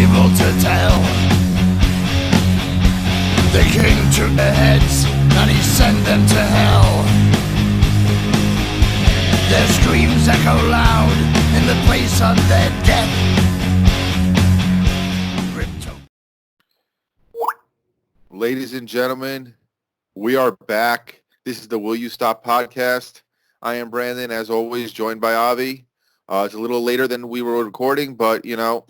able to tell. The king took their heads and he sent them to hell. Their screams echo loud in the place of their death. Ladies and gentlemen, we are back. This is the Will You Stop podcast. I am Brandon, as always, joined by Avi. It's a little later than we were recording, but you know,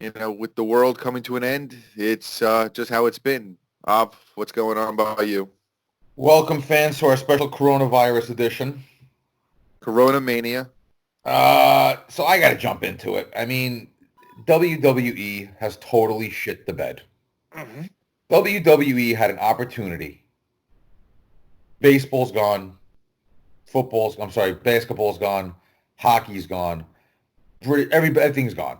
with the world coming to an end, it's just how it's been. Av, what's going on by you? Welcome, fans, to our special coronavirus edition. Corona Mania. So I got to jump into it. I mean, WWE has totally shit the bed. Mm-hmm. WWE had an opportunity. Baseball's gone. Basketball's gone. Hockey's gone. Everything's gone.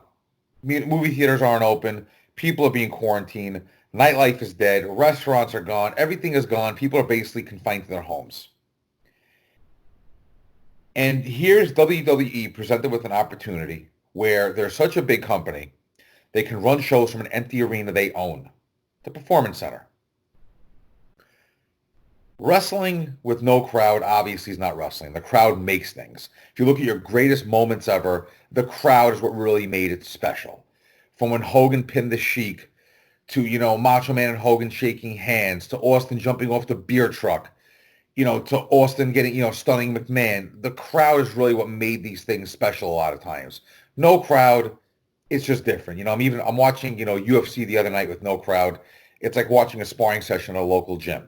Movie theaters aren't open. People are being quarantined. Nightlife is dead. Restaurants are gone. Everything is gone. People are basically confined to their homes. And here's WWE presented with an opportunity where they're such a big company, they can run shows from an empty arena they own, the Performance Center. Wrestling with no crowd obviously is not wrestling. The crowd makes things. If you look at your greatest moments ever, the crowd is what really made it special. From when Hogan pinned the Sheik to, Macho Man and Hogan shaking hands, to Austin jumping off the beer truck, to Austin getting, stunning McMahon. The crowd is really what made these things special a lot of times. No crowd, it's just different. I'm watching, UFC the other night with no crowd. It's like watching a sparring session at a local gym.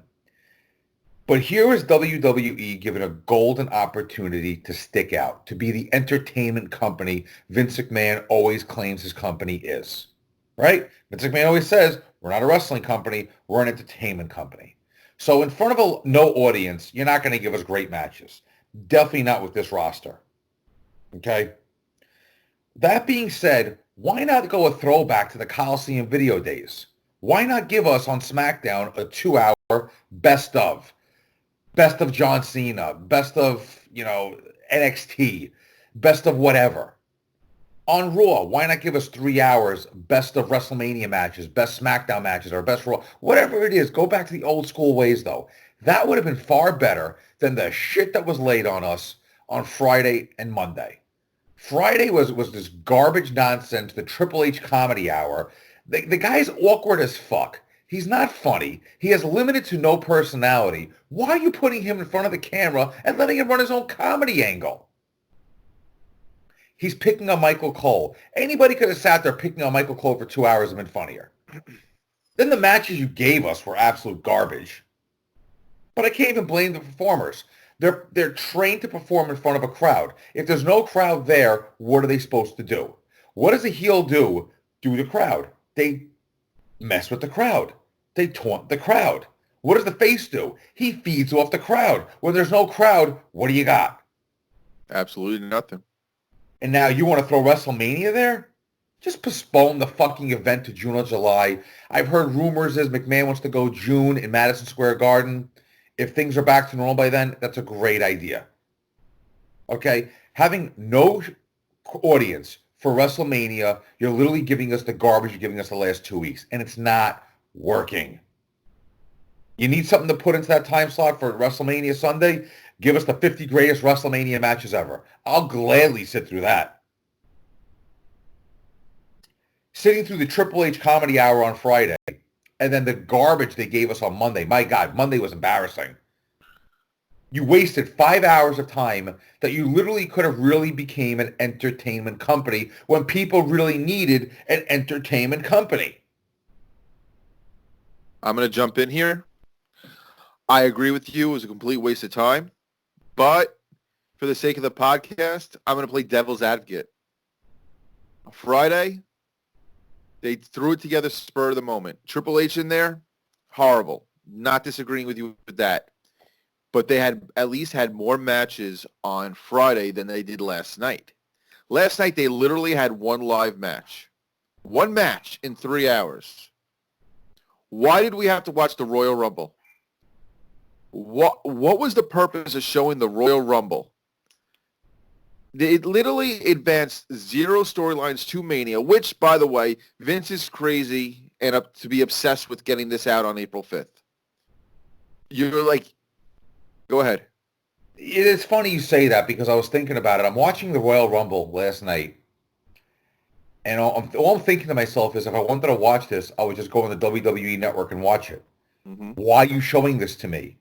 But here is WWE given a golden opportunity to stick out, to be the entertainment company Vince McMahon always claims his company is. Right? Vince McMahon always says, we're not a wrestling company, we're an entertainment company. So in front of no audience, you're not going to give us great matches. Definitely not with this roster. Okay? That being said, why not go a throwback to the Coliseum video days? Why not give us on SmackDown a 2-hour best of? Best of John Cena, best of, NXT, best of whatever. On Raw, why not give us 3 hours best of WrestleMania matches, best SmackDown matches, or best Raw, whatever it is. Go back to the old school ways, though. That would have been far better than the shit that was laid on us on Friday and Monday. Friday was this garbage nonsense, the Triple H comedy hour. The guy's awkward as fuck. He's not funny. He has limited to no personality. Why are you putting him in front of the camera and letting him run his own comedy angle? He's picking on Michael Cole. Anybody could have sat there picking on Michael Cole for 2 hours and been funnier. Then the matches you gave us were absolute garbage. But I can't even blame the performers. They're trained to perform in front of a crowd. If there's no crowd there, what are they supposed to do? What does a heel do to the crowd? They mess with the crowd. They taunt the crowd. What does the face do? He feeds off the crowd. When there's no crowd, what do you got? Absolutely nothing. And now you want to throw WrestleMania there? Just postpone the fucking event to June or July. I've heard rumors as McMahon wants to go June in Madison Square Garden. If things are back to normal by then, that's a great idea. Okay? Having no audience for WrestleMania, you're literally giving us the garbage you're giving us the last 2 weeks, and it's not working. You need something to put into that time slot for WrestleMania Sunday? Give us the 50 greatest WrestleMania matches ever. I'll gladly sit through that. Sitting through the Triple H comedy hour on Friday, and then the garbage they gave us on Monday. My God, Monday was embarrassing. You wasted 5 hours of time that you literally could have really became an entertainment company when people really needed an entertainment company. I'm going to jump in here. I agree with you. It was a complete waste of time. But for the sake of the podcast, I'm going to play devil's advocate. Friday, they threw it together spur of the moment. Triple H in there, horrible. Not disagreeing with you with that. But they had at least had more matches on Friday than they did last night. Last night, they literally had one live match. One match in 3 hours. Why did we have to watch the Royal Rumble? What was the purpose of showing the Royal Rumble It literally advanced 0 storylines to Mania, which, by the way, Vince is crazy and up to be obsessed with getting this out on April 5th. You're like, go ahead. It's funny you say that because I was thinking about it. I'm watching the Royal Rumble last night, and all I'm thinking to myself is if I wanted to watch this, I would just go on the WWE Network and watch it. Mm-hmm. Why are you showing this to me?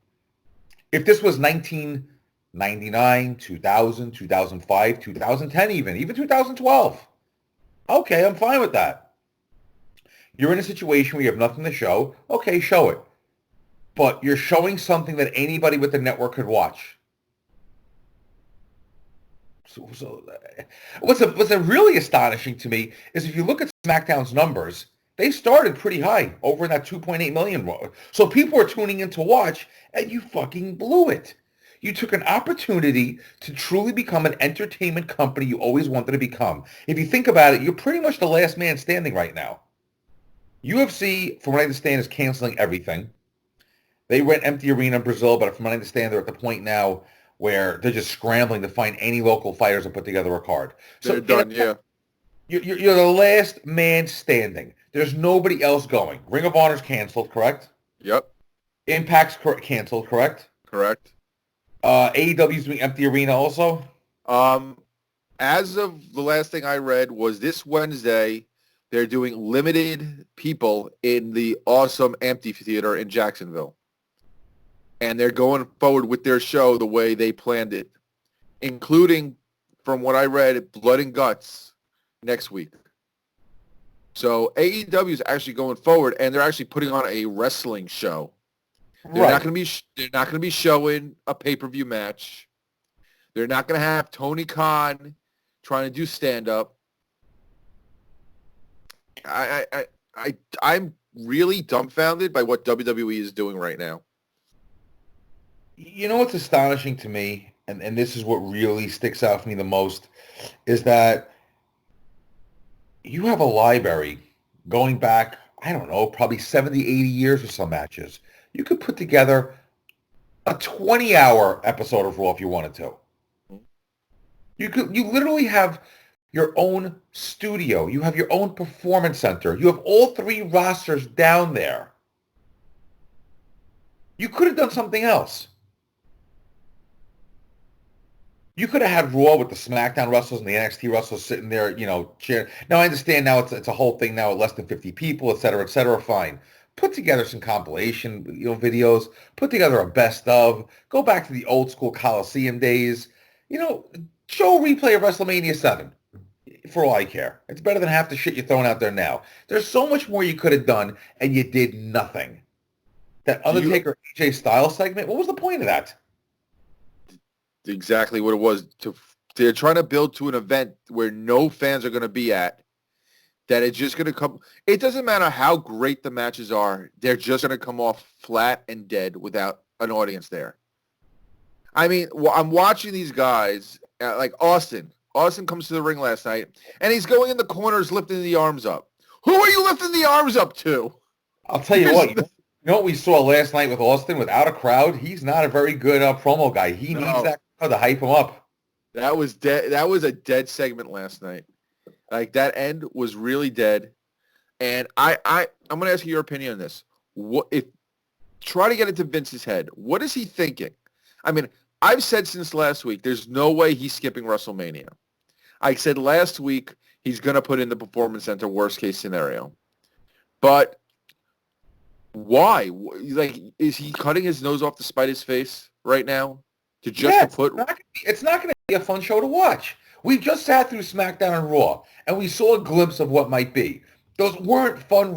If this was 1999, 2000, 2005, 2010 even 2012, okay, I'm fine with that. You're in a situation where you have nothing to show. Okay, show it. But you're showing something that anybody with the network could watch. So what's really astonishing to me is if you look at SmackDown's numbers, they started pretty high, over in that 2.8 million. So people were tuning in to watch, and you fucking blew it. You took an opportunity to truly become an entertainment company you always wanted to become. If you think about it, you're pretty much the last man standing right now. UFC, from what I understand, is canceling everything. They rent empty arena in Brazil, but from what I understand, they're at the point now where they're just scrambling to find any local fighters to put together a card. So They're done, yeah. You're the last man standing. There's nobody else going. Ring of Honor's canceled, correct? Yep. Impact's canceled, correct? Correct. AEW's doing empty arena also? As of the last thing I read was this Wednesday, they're doing limited people in the awesome amphitheater in Jacksonville. And they're going forward with their show the way they planned it, including, from what I read, Blood and Guts next week. So AEW is actually going forward, and they're actually putting on a wrestling show. They're not going to be showing a pay-per-view match. They're not going to have Tony Khan trying to do stand-up. I'm really dumbfounded by what WWE is doing right now. You know what's astonishing to me, and this is what really sticks out for me the most, is that you have a library going back, I don't know, probably 70, 80 years with some matches. You could put together a 20-hour episode of Raw if you wanted to. You literally have your own studio. You have your own performance center. You have all 3 rosters down there. You could have done something else. You could have had Raw with the SmackDown wrestlers and the NXT wrestlers sitting there, cheering. Now, I understand now it's a whole thing now at less than 50 people, et cetera, fine. Put together some compilation, videos. Put together a best of. Go back to the old school Coliseum days. Show a replay of WrestleMania 7. For all I care. It's better than half the shit you're throwing out there now. There's so much more you could have done, and you did nothing. That Undertaker AJ Styles segment, what was the point of that? Exactly what it was. They're trying to build to an event where no fans are going to be at. That it's just going to come. It doesn't matter how great the matches are. They're just going to come off flat and dead without an audience there. I mean, I'm watching these guys like Austin. Austin comes to the ring last night, and he's going in the corners lifting the arms up. Who are you lifting the arms up to? I'll tell you what. You know what we saw last night with Austin without a crowd? He's not a very good promo guy. He needs that crowd to hype him up. That was dead. That was a dead segment last night. Like, that end was really dead. And I'm going to ask you your opinion on this. Try to get into Vince's head. What is he thinking? I mean, I've said since last week, there's no way he's skipping WrestleMania. I said last week he's going to put in the Performance Center worst case scenario. But why? Like, is he cutting his nose off to spite his face right now? It's not going to be a fun show to watch. We just sat through SmackDown and Raw, and we saw a glimpse of what might be. Those weren't fun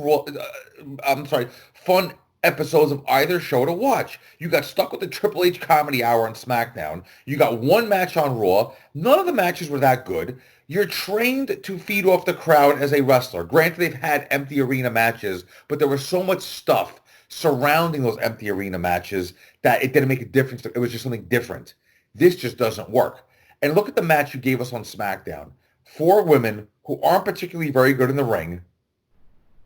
episodes of either show to watch. You got stuck with the Triple H comedy hour on SmackDown. You got one match on Raw. None of the matches were that good. You're trained to feed off the crowd as a wrestler. Granted, they've had empty arena matches, but there was so much stuff surrounding those empty arena matches that it didn't make a difference. It was just something different. This just doesn't work. And look at the match you gave us on SmackDown. 4 women who aren't particularly very good in the ring,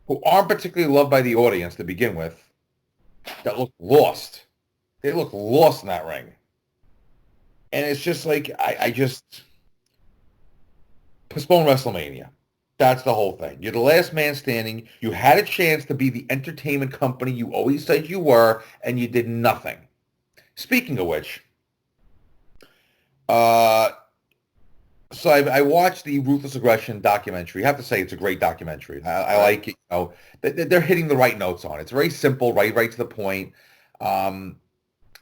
who aren't particularly loved by the audience to begin with, that look lost. They look lost in that ring. And it's just like, postpone WrestleMania. That's the whole thing. You're the last man standing. You had a chance to be the entertainment company you always said you were, and you did nothing. Speaking of which, so I watched the Ruthless Aggression documentary. I have to say it's a great documentary. I like it. You know, they're hitting the right notes on it. It's very simple, right to the point. I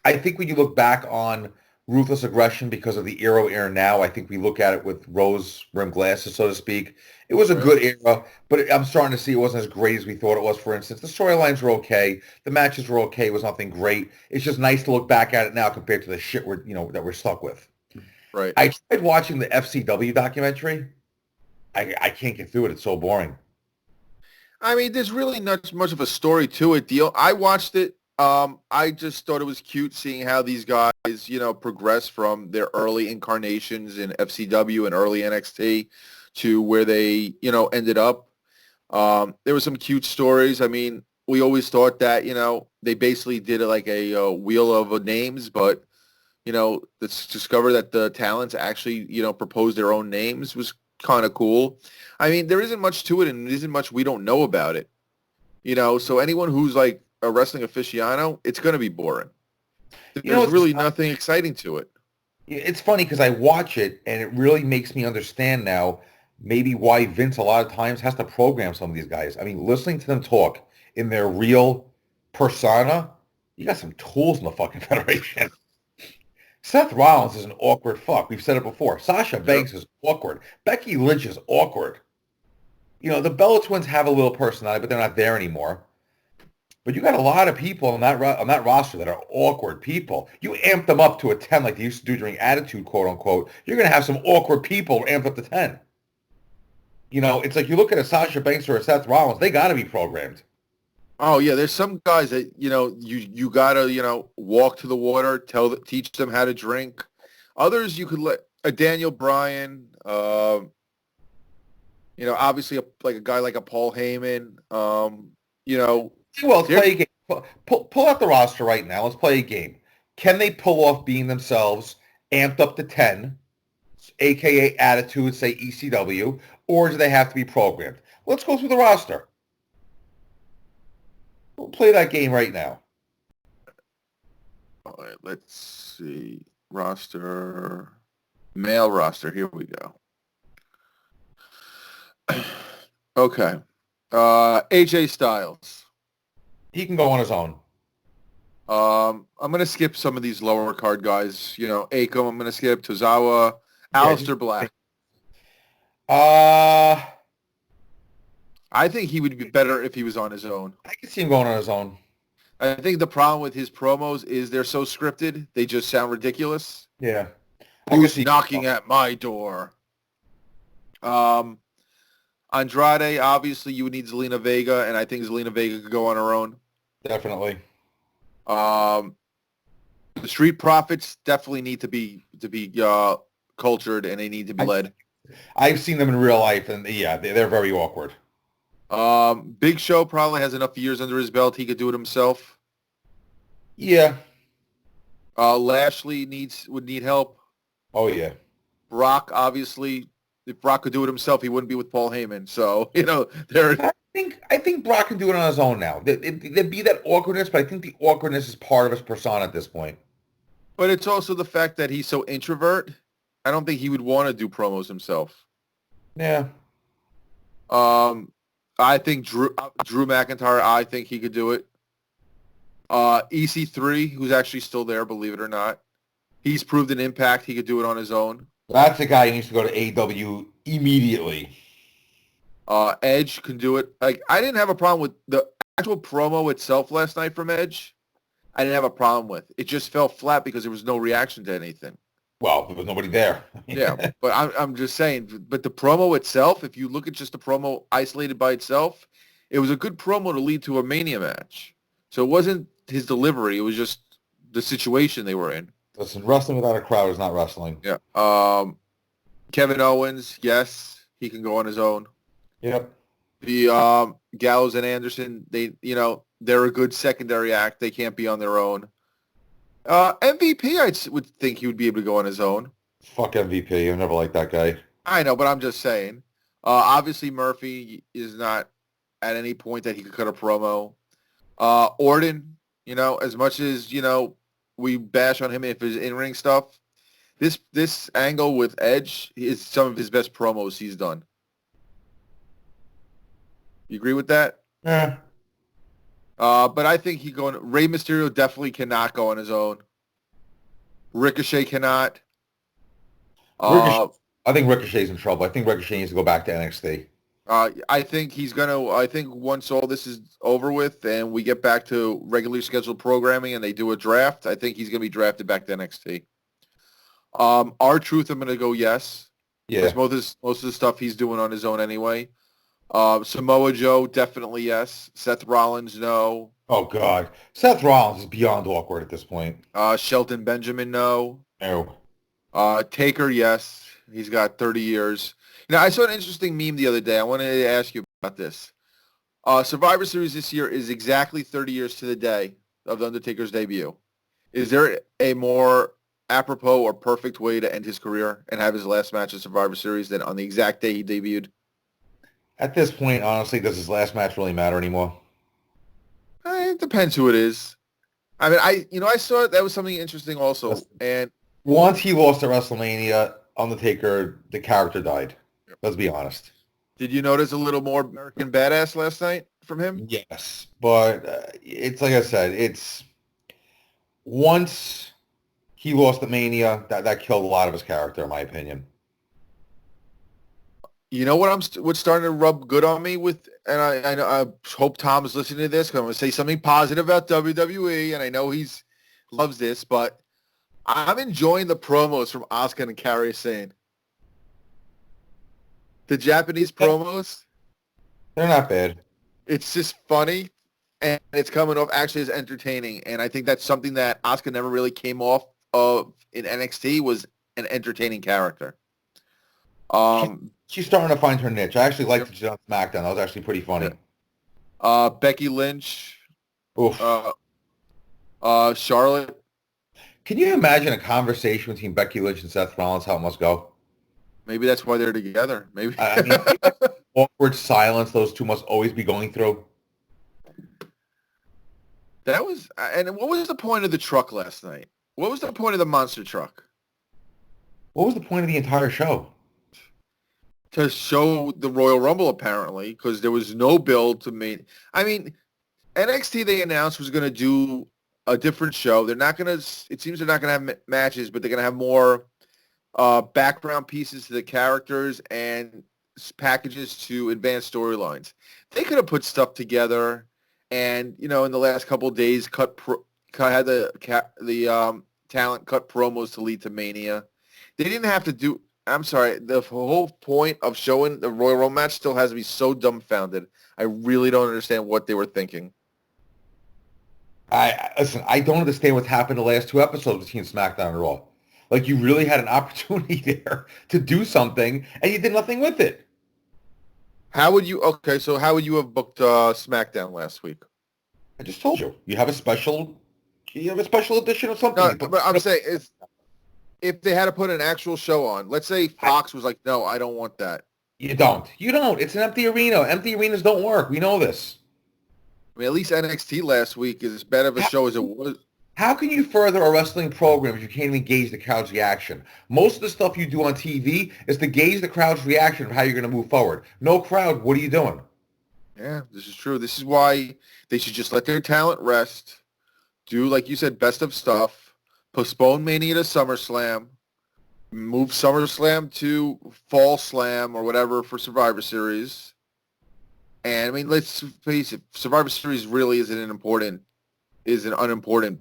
think when you look back on Ruthless Aggression because of the era we're in now, I think we look at it with rose-rimmed glasses, so to speak. It was a good era, but I'm starting to see it wasn't as great as we thought it was. For instance, the storylines were okay, the matches were okay. It was nothing great. It's just nice to look back at it now compared to the shit that we're stuck with. Right. I tried watching the FCW documentary. I can't get through it. It's so boring. I mean, there's really not much of a story to it. I watched it. I just thought it was cute seeing how these guys, progress from their early incarnations in FCW and early NXT to where they, ended up. There were some cute stories. I mean, we always thought that, they basically did it like a wheel of names, but let's discover that the talents actually, proposed their own names was kind of cool. I mean, there isn't much to it, and there isn't much we don't know about it. So anyone who's like a wrestling aficionado, it's going to be boring. There's really nothing exciting to it. It's funny because I watch it, and it really makes me understand now maybe why Vince a lot of times has to program some of these guys. I mean, listening to them talk in their real persona, you got some tools in the fucking Federation. Seth Rollins is an awkward fuck. We've said it before. Sasha Banks is awkward. Becky Lynch is awkward. The Bella Twins have a little personality, but they're not there anymore. But you got a lot of people on that roster that are awkward people. You amp them up to a 10 like they used to do during Attitude, quote unquote. You're going to have some awkward people amped up to 10. It's like you look at a Sasha Banks or a Seth Rollins, they got to be programmed. Oh yeah, there's some guys that you gotta walk to the water, teach them how to drink. Others you could let a Daniel Bryan, obviously a guy like a Paul Heyman. Well, let's play a game. Pull out the roster right now. Let's play a game. Can they pull off being themselves, amped up to 10, aka Attitude, say ECW, or do they have to be programmed? Let's go through the roster. We'll play that game right now. All right, let's see. Roster. Male roster. Here we go. Okay. AJ Styles. He can go on his own. I'm going to skip some of these lower card guys. Akam, I'm going to skip. Tozawa. Aleister Black. I think he would be better if he was on his own. I can see him going on his own. I think the problem with his promos is they're so scripted. They just sound ridiculous. Yeah. Who's knocking at my door? Andrade, obviously, you would need Zelina Vega, and I think Zelina Vega could go on her own. Definitely. The Street Profits definitely need to be cultured, and they need to be led. I've seen them in real life, and yeah, they're very awkward. Big Show probably has enough years under his belt. He could do it himself. Yeah. Lashley would need help. Oh, yeah. Brock, obviously, if Brock could do it himself, he wouldn't be with Paul Heyman. So, there. I think Brock can do it on his own now. There'd be that awkwardness, but I think the awkwardness is part of his persona at this point. But it's also the fact that he's so introvert. I don't think he would want to do promos himself. Yeah. I think Drew McIntyre, I think he could do it. EC3, who's actually still there, believe it or not. He's proved an impact. He could do it on his own. That's the guy who needs to go to AEW immediately. Edge can do it. Like, I didn't have a problem with the actual promo itself last night from Edge. I didn't have a problem with. It just fell flat because there was no reaction to anything. Well, there was nobody there. Yeah, but I'm just saying. But the promo itself, if you look at just the promo isolated by itself, it was a good promo to lead to a Mania match. So it wasn't his delivery. It was just the situation they were in. Listen, wrestling without a crowd is not wrestling. Yeah. Kevin Owens, yes, he can go on his own. Yep. The Gallows and Anderson, they're a good secondary act. They can't be on their own. MVP, I would think he would be able to go on his own. Fuck MVP. I never liked that guy. I know, but I'm just saying. Obviously, Murphy is not at any point that he could cut a promo. Orton, as much as, we bash on him if his in-ring stuff, this angle with Edge is some of his best promos he's done. You agree with that? Yeah. But I think Rey Mysterio definitely cannot go on his own. Ricochet cannot. Ricochet, I think Ricochet's in trouble. I think Ricochet needs to go back to NXT. I think I think once all this is over with and we get back to regularly scheduled programming and they do a draft, I think he's going to be drafted back to NXT. R-Truth, I'm going to go yes. Yeah. Because most of the stuff he's doing on his own anyway. Samoa Joe, definitely yes. Seth Rollins, no. Oh, God. Seth Rollins is beyond awkward at this point. Shelton Benjamin, no. No. Taker, yes. He's got 30 years. Now, I saw an interesting meme the other day. I wanted to ask you about this. Survivor Series this year is exactly 30 years to the day of The Undertaker's debut. Is there a more apropos or perfect way to end his career and have his last match at Survivor Series than on the exact day he debuted? At this point, honestly, does his last match really matter anymore? It depends who it is. I mean, I saw that was something interesting also. And once he lost at WrestleMania, Undertaker, the character died. Let's be honest. Did you notice a little more American Badass last night from him? Yes, but it's like I said, it's once he lost the Mania, that killed a lot of his character, in my opinion. You know what's starting to rub good on me with, and I hope Tom is listening to this because I'm going to say something positive about WWE, and I know he's loves this, but I'm enjoying the promos from Asuka and Kairi Sane. The Japanese promos, They're not bad. it's just funny, and it's coming off actually as entertaining, and I think that's something that Asuka never really came off of in NXT was an entertaining character. She's starting to find her niche. I actually liked it on SmackDown. That was actually pretty funny. Becky Lynch, Oof. Charlotte. Can you imagine a conversation between Becky Lynch and Seth Rollins, how it must go? Maybe that's why they're together. Maybe. I mean, awkward silence those two must always be going through. That was, and what was the point of the truck last night? What was the point of the monster truck? What was the point of the entire show? To show the Royal Rumble, apparently, because there was no build to meet. I mean, NXT they announced was going to do a different show. They're not going to. It seems they're not going to have matches, but they're going to have more background pieces to the characters and packages to advance storylines. They could have put stuff together, and in the last couple of days, had the talent cut promos to lead to Mania. They didn't have to do. I'm sorry. The whole point of showing the Royal Rumble match still has me so dumbfounded. I really don't understand what they were thinking. Listen, I don't understand what's happened the last two episodes between SmackDown and Raw. Like, you really had an opportunity there to do something, and you did nothing with it. How would you have booked SmackDown last week? I just told you. You have a special edition of something. No, but I'm saying if they had to put an actual show on, let's say Fox was like, no, I don't want that. You don't. It's an empty arena. Empty arenas don't work. We know this. I mean, at least NXT last week is as bad of a show as it was. How can you further a wrestling program if you can't even gauge the crowd's reaction? Most of the stuff you do on TV is to gauge the crowd's reaction of how you're going to move forward. No crowd, what are you doing? Yeah, this is true. This is why they should just let their talent rest. Do, like you said, best of stuff. Postpone Mania to SummerSlam. Move SummerSlam to Fall Slam or whatever for Survivor Series. And, I mean, let's face it, Survivor Series really is an unimportant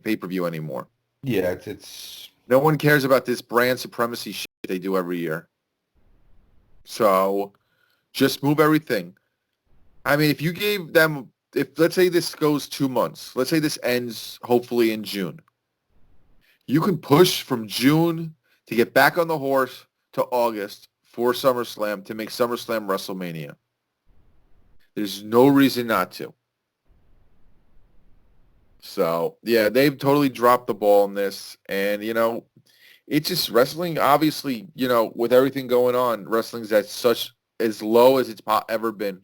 pay-per-view anymore. Yeah, it's... No one cares about this brand supremacy shit they do every year. So, just move everything. I mean, if you gave them... let's say this goes 2 months. Let's say this ends, hopefully, in June. You can push from June to get back on the horse to August for SummerSlam to make SummerSlam WrestleMania. There's no reason not to. So, yeah, they've totally dropped the ball on this. And, It's just wrestling, obviously, with everything going on, wrestling's at such as low as it's ever been.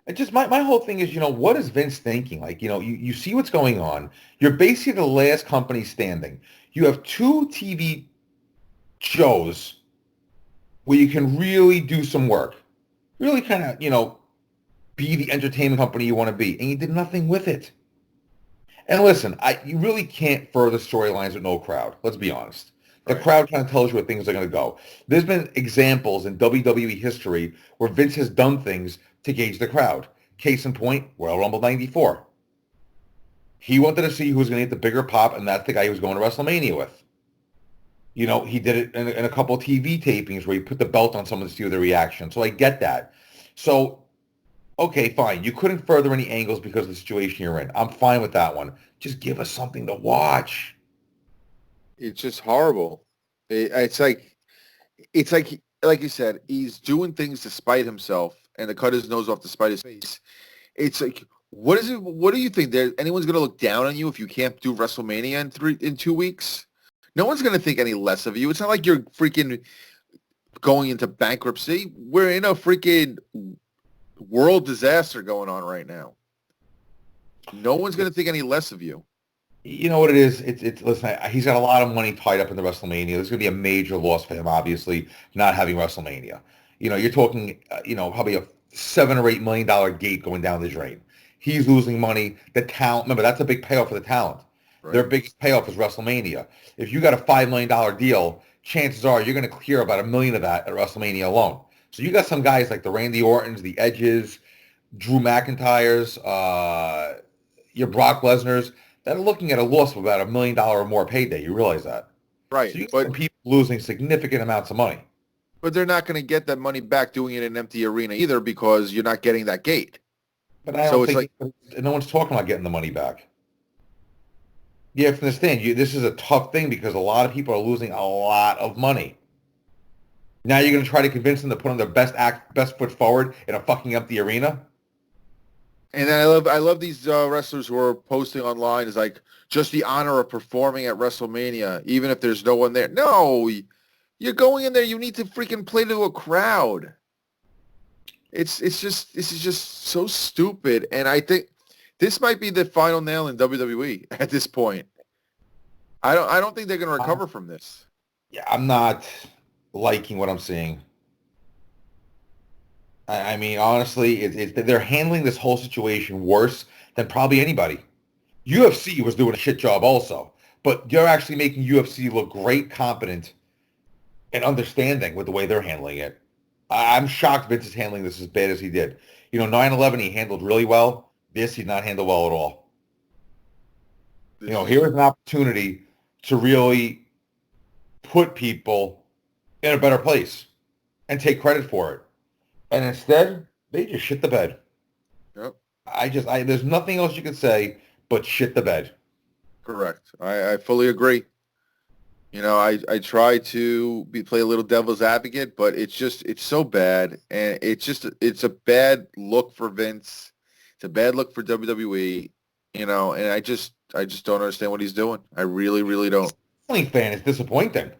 And just my whole thing is, what is Vince thinking? Like, you see what's going on. You're basically the last company standing. You have two TV shows where you can really do some work, really kind of, be the entertainment company you want to be, and you did nothing with it. And listen, you really can't further storylines with no crowd. Let's be honest. The Right. crowd kind of tells you where things are going to go. There's been examples in WWE history where Vince has done things to gauge the crowd. Case in point, Royal Rumble 94. He wanted to see who was going to get the bigger pop, and that's the guy he was going to WrestleMania with. He did it in a couple of TV tapings where he put the belt on someone to see their reaction. So I get that. So, okay, fine. You couldn't further any angles because of the situation you're in. I'm fine with that one. Just give us something to watch. It's just horrible. It's like you said, he's doing things to spite himself and to cut his nose off to spite his face. It's like, what is it? What do you think? Anyone's going to look down on you if you can't do WrestleMania in 2 weeks? No one's going to think any less of you. It's not like you're freaking going into bankruptcy. We're in a freaking world disaster going on right now. No one's going to think any less of you. You know what it is? It's listen, he's got a lot of money tied up in the WrestleMania. There's going to be a major loss for him, obviously, not having WrestleMania. You're talking, probably a $7 or $8 million gate going down the drain. He's losing money. The talent, remember, that's a big payoff for the talent. Right. Their biggest payoff is WrestleMania. If you got a $5 million deal, chances are you're going to clear about $1 million of that at WrestleMania alone. So you got some guys like the Randy Ortons, the Edges, Drew McIntyres, your Brock Lesnar's, that are looking at a loss of about $1 million or more payday. You realize that? Right. So you got people losing significant amounts of money. But they're not going to get that money back doing it in an empty arena either because you're not getting that gate. But I don't think no one's talking about getting the money back. You have to understand, this is a tough thing because a lot of people are losing a lot of money. Now you're going to try to convince them to put on their best foot forward in a fucking empty arena? And then I love these wrestlers who are posting online is like just the honor of performing at WrestleMania, even if there's no one there. No, you're going in there. You need to freaking play to a crowd. This is just so stupid. And I think this might be the final nail in WWE at this point. I don't think they're going to recover from this. Yeah, I'm not liking what I'm seeing. I mean, honestly, they're handling this whole situation worse than probably anybody. UFC was doing a shit job also, but they're actually making UFC look great, competent, and understanding with the way they're handling it. I'm shocked Vince is handling this as bad as he did. 9/11 he handled really well. This he did not handle well at all. Here is an opportunity to really put people in a better place and take credit for it. And instead, they just shit the bed. Yep. There's nothing else you can say but shit the bed. Correct. I fully agree. I try to play a little devil's advocate, but it's so bad. And it's a bad look for Vince. It's a bad look for WWE, and I just don't understand what he's doing. I really, really don't. Wrestling fan is disappointing.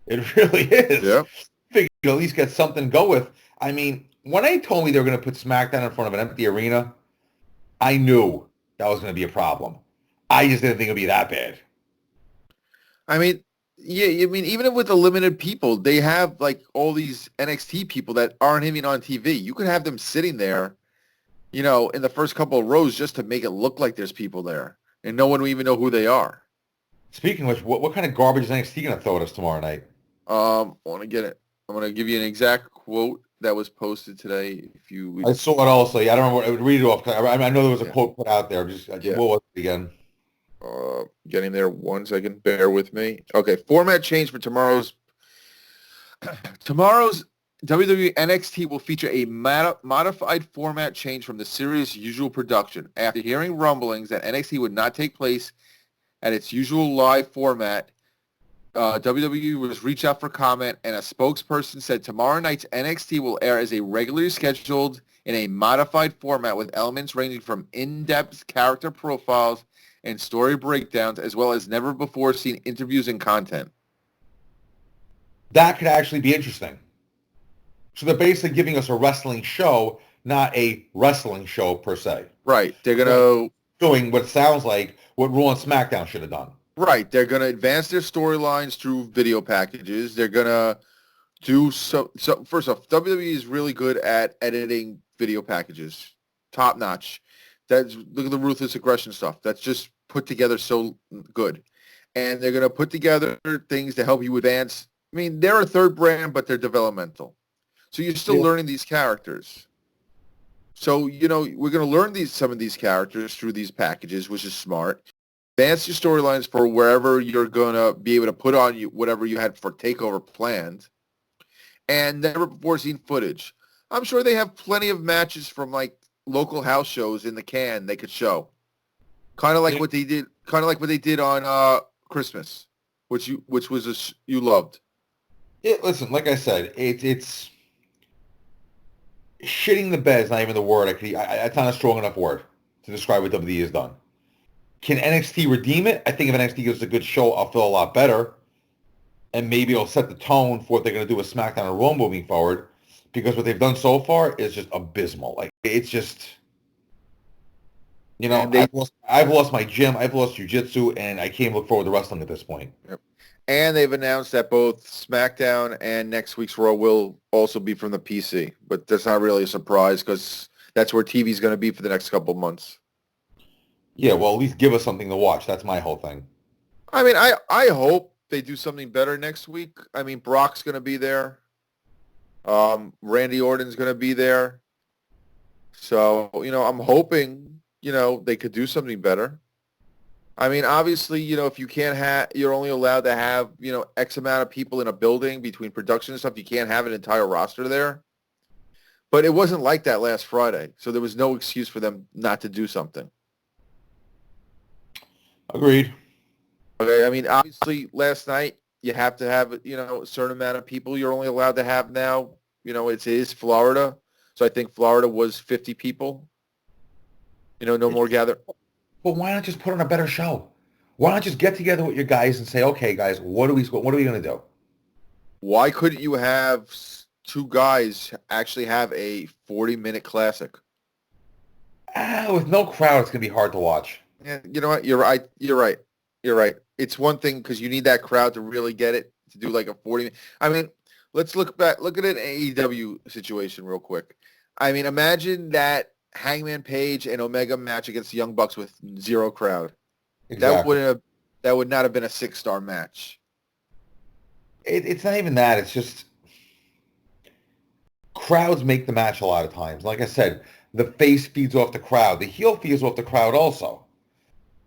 It really is. Yeah. Figure at least get something to go with. I mean, when they told me they were going to put SmackDown in front of an empty arena, I knew that was going to be a problem. I just didn't think it would be that bad. I mean, yeah, I mean, even with the limited people, they have like all these NXT people that aren't even on TV. You could have them sitting there, in the first couple of rows just to make it look like there's people there, and no one will even know who they are. Speaking of which, what kind of garbage is NXT going to throw at us tomorrow night? I want to get it. I'm going to give you an exact quote that was posted today. I saw it also. Yeah, I don't remember. Read it off. I know there was a quote put out there. What was it again? Getting there 1 second. Bear with me. Okay, format change for tomorrow's WWE NXT will feature a modified format change from the series' usual production. After hearing rumblings that NXT would not take place at its usual live format, WWE was reached out for comment, and a spokesperson said tomorrow night's NXT will air as a regularly scheduled in a modified format with elements ranging from in-depth character profiles and story breakdowns, as well as never-before-seen interviews and content. That could actually be interesting. So they're basically giving us a wrestling show, not a wrestling show per se. Right. They're They're gonna doing what sounds like what Raw and SmackDown should have done. right. They're gonna advance their storylines through video packages. They're gonna do so. First off, WWE is really good at editing video packages, top notch. That's look at the ruthless aggression stuff. That's just put together so good, and they're gonna put together things to help you advance. I mean, they're a third brand, but they're developmental, so you're still Yeah. learning these characters. So we're gonna learn some of these characters through these packages, which is smart. Advance your storylines for wherever you're gonna be able to put on you whatever you had for Takeover planned and never before seen footage. I'm sure they have plenty of matches from like local house shows in the can they could show. Kind of like Yeah. what they did, on Christmas, which was you loved. Listen, like I said, it's shitting the bed is not even the word. It's not a strong enough word to describe what WWE has done. Can NXT redeem it? I think if NXT gives a good show, I'll feel a lot better. And maybe it'll set the tone for what they're going to do with SmackDown and Raw moving forward. Because what they've done so far is just abysmal. Like, it's just, And they I've lost my gym, I've lost jiu-jitsu, and I can't look forward to wrestling at this point. Yep. And they've announced that both SmackDown and next week's Raw will also be from the PC. But that's not really a surprise because that's where TV's going to be for the next couple of months. Yeah, well, at least give us something to watch. That's my whole thing. I mean, I hope they do something better next week. I mean, Brock's going to be there. Randy Orton's going to be there. So, I'm hoping, they could do something better. I mean, obviously, if you can't have, you're only allowed to have, X amount of people in a building between production and stuff. You can't have an entire roster there. But it wasn't like that last Friday. So there was no excuse for them not to do something. Agreed. Okay, I mean, obviously, last night you have to have, a certain amount of people you're only allowed to have now. It is Florida, so I think Florida was 50 people. No more gather. But why not just put on a better show? Why not just get together with your guys and say, okay, guys, what are we going to do? Why couldn't you have two guys actually have a 40-minute classic? With no crowd, it's going to be hard to watch. Yeah, you know what? You're right. You're right. It's one thing because you need that crowd to really get it to do like a 40. I mean, let's look at an AEW situation real quick. I mean, imagine that Hangman Page and Omega match against the Young Bucks with zero crowd. Exactly. That would not have been a 6-star match. It's not even that. It's just crowds make the match a lot of times. Like I said, the face feeds off the crowd. The heel feeds off the crowd also.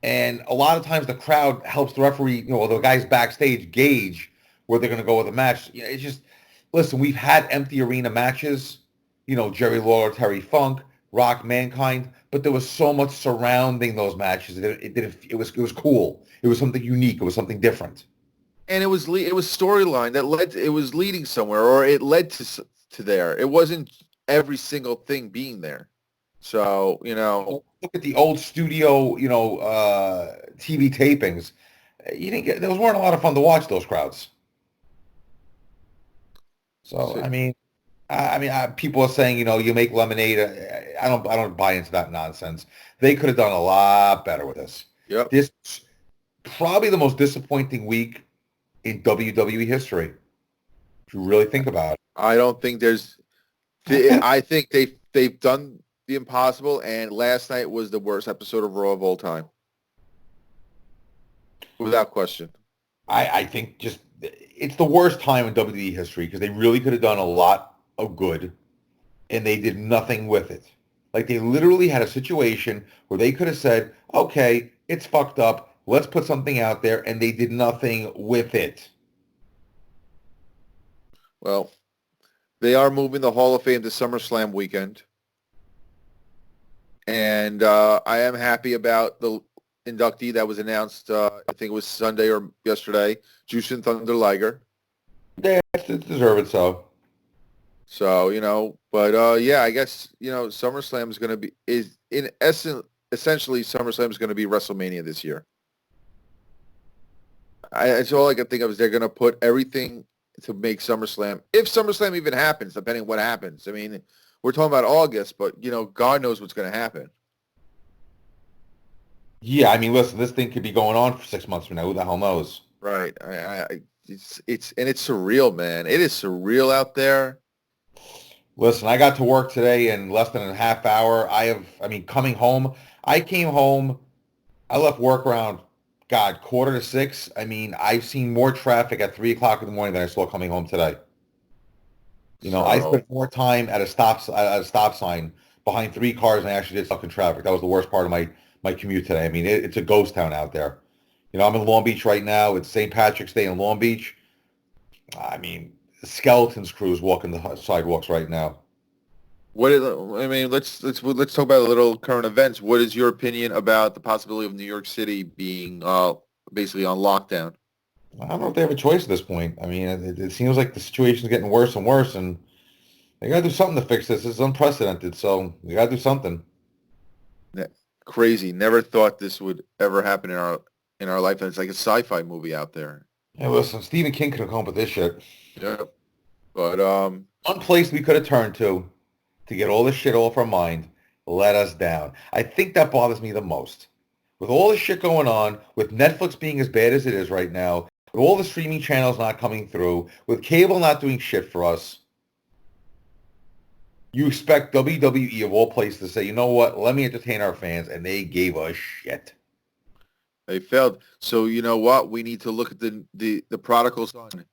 And a lot of times the crowd helps the referee, the guys backstage gauge where they're going to go with the match. It's just, listen, we've had empty arena matches, Jerry Lawler, Terry Funk, Rock, Mankind, but there was so much surrounding those matches. It was cool. It was something unique. It was something different. And it was storyline that it was leading somewhere, or it led to there. It wasn't every single thing being there. So, look at the old studio, TV tapings. Those weren't a lot of fun to watch, those crowds. So, people are saying, you make lemonade. I don't buy into that nonsense. They could have done a lot better with this. Yep. This probably the most disappointing week in WWE history. If you really think about it. I don't think I think they've done the impossible, and last night was the worst episode of Raw of all time. Without question. I think just it's the worst time in WWE history because they really could have done a lot of good, and they did nothing with it. Like, they literally had a situation where they could have said, okay, it's fucked up. Let's put something out there, and they did nothing with it. Well, they are moving the Hall of Fame to SummerSlam weekend. And I am happy about the inductee that was announced, I think it was Sunday or yesterday, Jushin Thunder Liger. Yeah, it's deserved so. So, but yeah, I guess, SummerSlam is going to be, essentially SummerSlam is going to be WrestleMania this year. That's all I can think of is they're going to put everything to make SummerSlam, if SummerSlam even happens, depending on what happens. I mean, we're talking about August, but, God knows what's going to happen. Yeah, I mean, listen, this thing could be going on for 6 months from now. Who the hell knows? Right. It's surreal, man. It is surreal out there. Listen, I got to work today in less than a half hour. Coming home, I came home, I left work around, God, 5:45. I mean, I've seen more traffic at 3 o'clock in the morning than I saw coming home today. I So, spent more time at a stop sign behind 3 cars than I actually did stuck in traffic. That was the worst part of my commute today. I mean, it's a ghost town out there. I'm in Long Beach right now. It's St. Patrick's Day in Long Beach. I mean, skeletons crews walking the sidewalks right now. let's talk about a little current events. What is your opinion about the possibility of New York City being basically on lockdown? I don't know if they have a choice at this point. I mean, it seems like the situation's getting worse and worse, and they got to do something to fix this. This is unprecedented, so you got to do something. Crazy. Never thought this would ever happen in our lifetime. It's like a sci-fi movie out there. Hey, listen, Stephen King could have come up with this shit. Yeah. But One place we could have turned to get all this shit off our mind let us down. I think that bothers me the most. With all this shit going on, with Netflix being as bad as it is right now, with all the streaming channels not coming through, with cable not doing shit for us, you expect WWE of all places to say, you know what, let me entertain our fans, and they gave us shit. they failed. So you know what? We need to look at the prodigal son.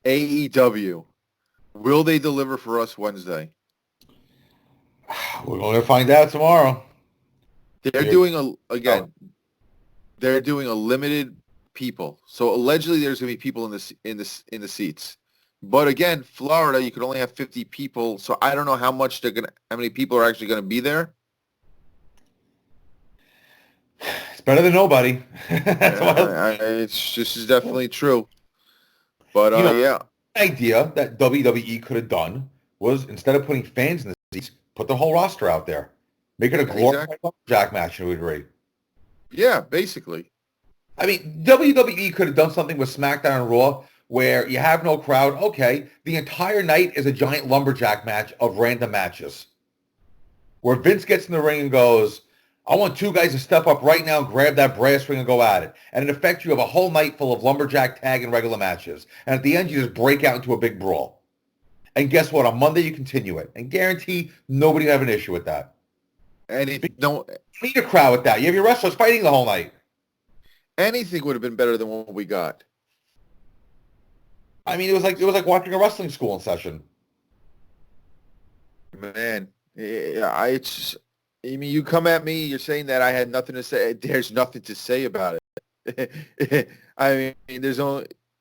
AEW. Will they deliver for us Wednesday? We're going to find out tomorrow. They're doing they're doing a limited people. So allegedly there's going to be people in the seats. But again, Florida, you could only have 50 people, so I don't know how many people are actually going to be there. It's better than nobody. This is definitely true. But yeah. The idea that WWE could have done was, instead of putting fans in the seats, put the whole roster out there. Make it a glorified lumberjack match, and we'd agree. Yeah, basically. I mean, WWE could have done something with SmackDown and Raw where you have no crowd. Okay, the entire night is a giant lumberjack match of random matches where Vince gets in the ring and goes, I want two guys to step up right now and grab that brass ring and go at it. And in effect, you have a whole night full of lumberjack, tag, and regular matches. And at the end, you just break out into a big brawl. And guess what? On Monday, you continue it. And guarantee nobody will have an issue with that. And if you don't need a crowd with that. You have your wrestlers fighting the whole night. Anything would have been better than what we got. I mean, it was like watching a wrestling school in session. Man, yeah, you come at me, you're saying that I had nothing to say. There's nothing to say about it. I mean,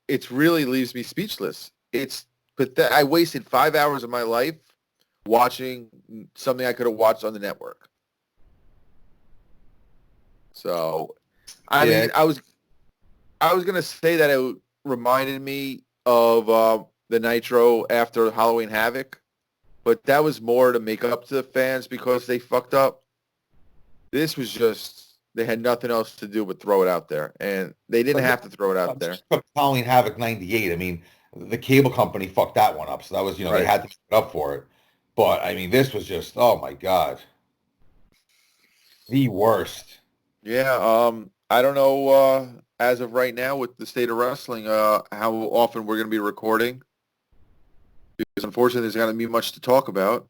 it really leaves me speechless. But I wasted 5 hours of my life watching something I could have watched on the network. So, I mean, I was going to say that it reminded me of the Nitro after Halloween Havoc, but that was more to make up to the fans because they fucked up. This was just, they had nothing else to do but throw it out there, and they didn't have to throw it out there. Halloween Havoc 98, I mean, the cable company fucked that one up, so that was, right. They had to make it up for it. But, I mean, this was just, oh my God. The worst. Yeah, I don't know, as of right now with the state of wrestling, how often we're going to be recording. Because unfortunately, there's not going to be much to talk about.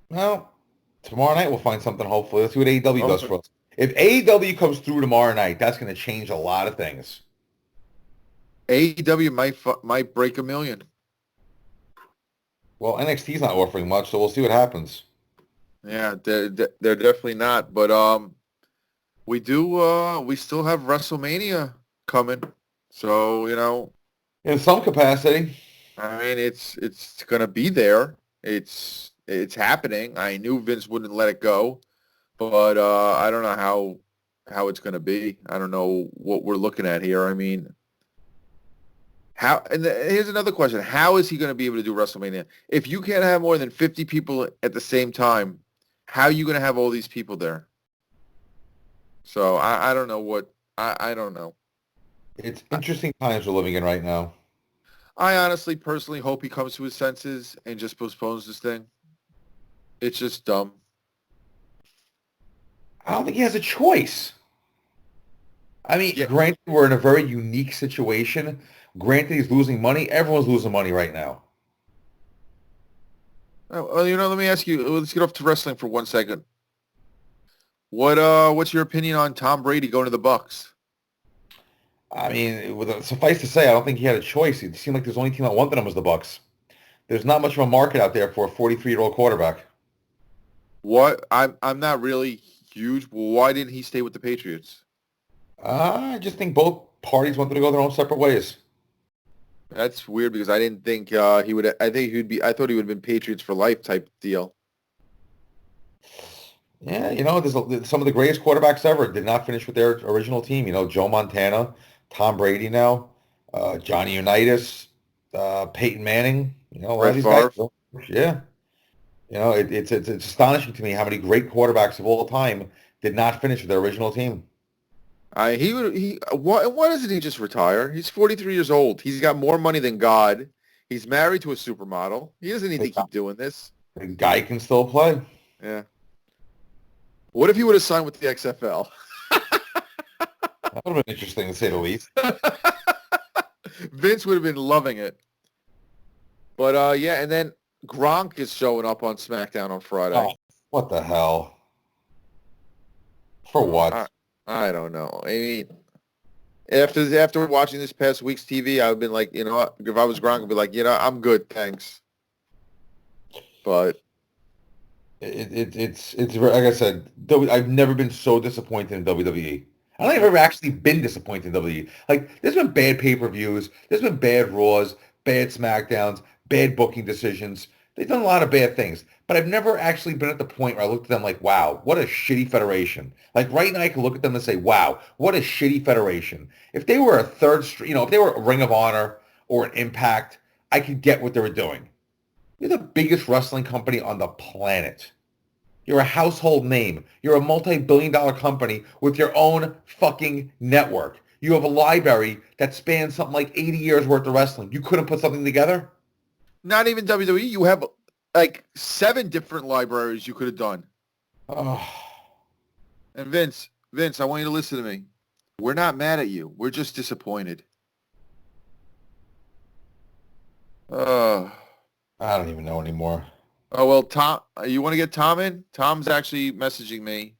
Well, tomorrow night we'll find something, hopefully. Let's see what AEW does for us. If AEW comes through tomorrow night, that's going to change a lot of things. AEW might break 1 million. Well, NXT's not offering much, so we'll see what happens. Yeah, they're definitely not. But we still have WrestleMania coming. So, in some capacity. I mean, it's going to be there. It's happening. I knew Vince wouldn't let it go, but I don't know how it's going to be. I don't know what we're looking at here. I mean, here's another question. How is he going to be able to do WrestleMania? If you can't have more than 50 people at the same time, how are you going to have all these people there? So I don't know I don't know. It's interesting times we're living in right now. I honestly, personally hope he comes to his senses and just postpones this thing. It's just dumb. I don't think he has a choice. I mean, Yeah. granted, we're in a very unique situation. Granted, he's losing money. Everyone's losing money right now. Well, let me ask you. Let's get off to wrestling for 1 second. What's your opinion on Tom Brady going to the Bucks? I mean, suffice to say, I don't think he had a choice. It seemed like the only team that wanted him was the Bucks. There's not much of a market out there for a 43-year-old quarterback. What? I'm not really huge. Why didn't he stay with the Patriots? I just think both parties wanted to go their own separate ways. That's weird because I didn't think he would. I think he'd be. I thought he would have been Patriots for life type deal. Yeah, there's some of the greatest quarterbacks ever did not finish with their original team. Joe Montana, Tom Brady now, Johnny Unitas, Peyton Manning. A lot of Brett these Favre. guys. Yeah. It's astonishing to me how many great quarterbacks of all time did not finish with their original team. Why doesn't he just retire? He's 43 years old. He's got more money than God. He's married to a supermodel. He doesn't need to keep doing this. The guy can still play. Yeah. What if he would have signed with the XFL? That would have been interesting to say the least. Vince would have been loving it. But yeah, and then Gronk is showing up on SmackDown on Friday. Oh, what the hell? For what? I don't know. I mean, after watching this past week's TV, I've been like, if I was Gronk, I'd be like, I'm good, thanks. But it's like I said, I've never been so disappointed in WWE. I don't think I've ever actually been disappointed in WWE. Like, there's been bad pay-per-views, there's been bad Raws, bad SmackDowns, bad booking decisions. They've done a lot of bad things, but I've never actually been at the point where I looked at them like, wow, what a shitty federation. Like right now I can look at them and say, wow, what a shitty federation. If they were if they were a Ring of Honor or an Impact, I could get what they were doing. You're the biggest wrestling company on the planet. You're a household name. You're a multi-billion-dollar company with your own fucking network. You have a library that spans something like 80 years worth of wrestling. You couldn't put something together? not even WWE. You have like 7 different libraries you could have done. Oh. And Vince, I want you to listen to me. We're not mad at you. We're just disappointed. I don't even know anymore. Oh, well, Tom, you want to get Tom in? Tom's actually messaging me.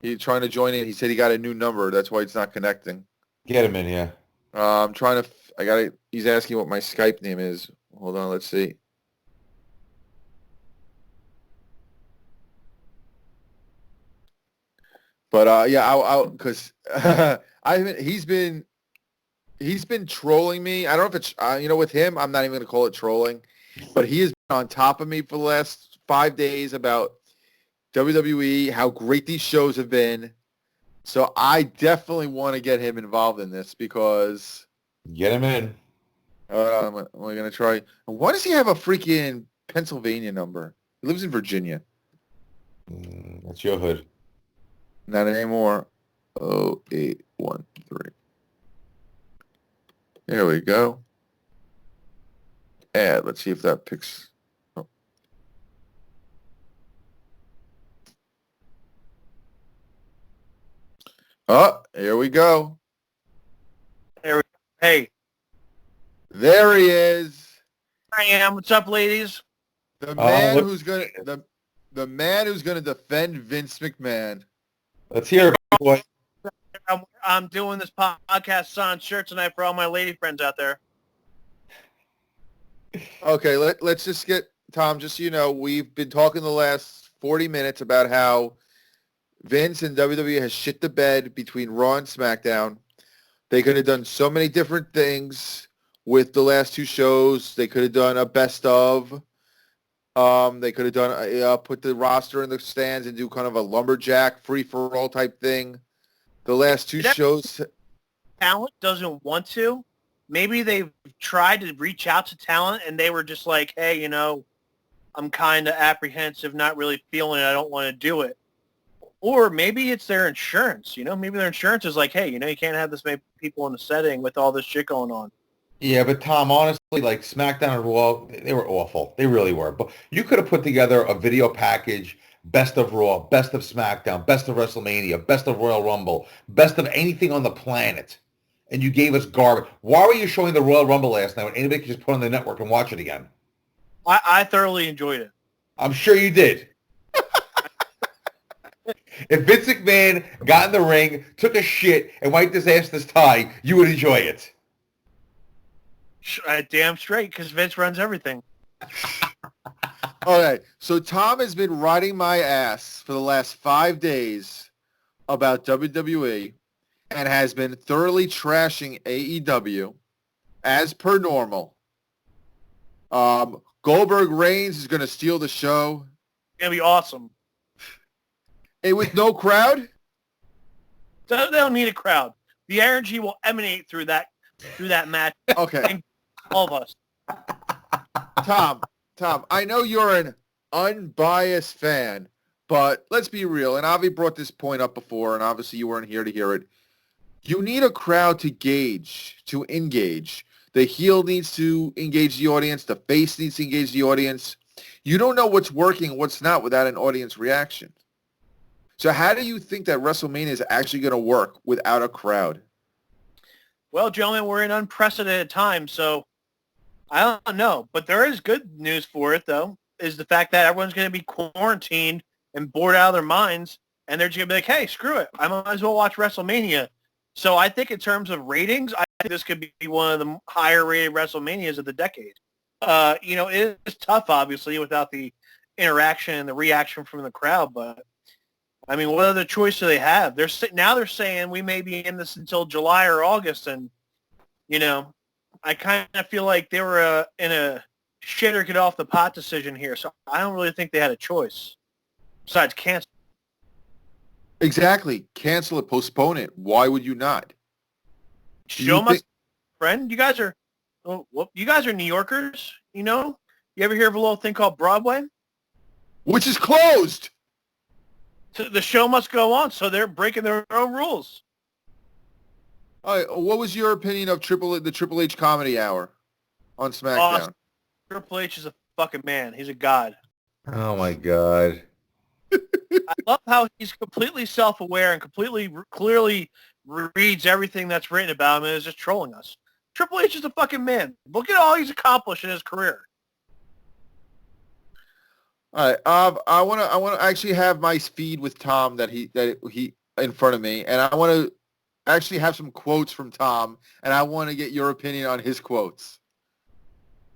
He's trying to join in. He said he got a new number. That's why it's not connecting. Get him in here. I'm trying to, he's asking what my Skype name is. Hold on, let's see. But yeah, because he's been trolling me. I don't know if it's with him. I'm not even gonna call it trolling, but he has been on top of me for the last 5 days about WWE, how great these shows have been. So I definitely want to get him involved in this because Get him in. I'm gonna try. Why does he have a freaking Pennsylvania number? He lives in Virginia. That's your hood. Not anymore. 0813. There we go. Add. Let's see if that picks. Oh, here we go. Hey, there he is. I am. What's up, ladies? The man look- who's gonna the man who's gonna defend Vince McMahon. Let's hear it, big boy. I'm doing this podcast on shirt tonight for all my lady friends out there. Okay, let's just get Tom. Just so you know, we've been talking the last 40 minutes about how Vince and WWE has shit the bed between Raw and SmackDown. They could have done so many different things with the last 2 shows. They could have done a best of. They could have done put the roster in the stands and do kind of a lumberjack free for all type thing. The last 2 shows. Talent doesn't want to. Maybe they've tried to reach out to talent and they were just like, hey, I'm kind of apprehensive, not really feeling it. I don't want to do it. Or maybe it's their insurance. Maybe their insurance is like, hey, you can't have this many people in the setting with all this shit going on. Yeah, but Tom, honestly, like SmackDown and Raw, they were awful. They really were. But you could have put together a video package, best of Raw, best of SmackDown, best of WrestleMania, best of Royal Rumble, best of anything on the planet. And you gave us garbage. Why were you showing the Royal Rumble last night when anybody could just put it on the network and watch it again? I thoroughly enjoyed it. I'm sure you did. If Vince McMahon got in the ring, took a shit, and wiped his ass this tie, you would enjoy it. Damn straight, because Vince runs everything. All right. So Tom has been riding my ass for the last 5 days about WWE and has been thoroughly trashing AEW as per normal. Goldberg Reigns is going to steal the show. It's going to be awesome. And with no crowd? They don't need a crowd. The energy will emanate through that match. Okay. All of us. Tom, I know you're an unbiased fan, but let's be real. And Avi brought this point up before, and obviously you weren't here to hear it. You need a crowd to engage. The heel needs to engage the audience. The face needs to engage the audience. You don't know what's working and what's not without an audience reaction. So how do you think that WrestleMania is actually going to work without a crowd? Well, gentlemen, we're in unprecedented times, so I don't know. But there is good news for it, though, is the fact that everyone's going to be quarantined and bored out of their minds, and they're just going to be like, hey, screw it. I might as well watch WrestleMania. So I think in terms of ratings, I think this could be one of the higher-rated WrestleManias of the decade. It is tough, obviously, without the interaction and the reaction from the crowd, but I mean, what other choice do they have? They're saying we may be in this until July or August, and I kind of feel like they were in a shit or get off the pot decision here. So I don't really think they had a choice besides cancel. Exactly, cancel it, postpone it. Why would you not? Show my friend. You guys are New Yorkers. You ever hear of a little thing called Broadway? Which is closed. So the show must go on, so they're breaking their own rules. All right, what was your opinion of the Triple H Comedy Hour on SmackDown? Triple H is a fucking man. He's a god. Oh, my God. I love how he's completely self-aware and completely clearly reads everything that's written about him and is just trolling us. Triple H is a fucking man. Look at all he's accomplished in his career. All right, I want to actually have my feed with Tom that he in front of me, and I want to actually have some quotes from Tom, and I want to get your opinion on his quotes.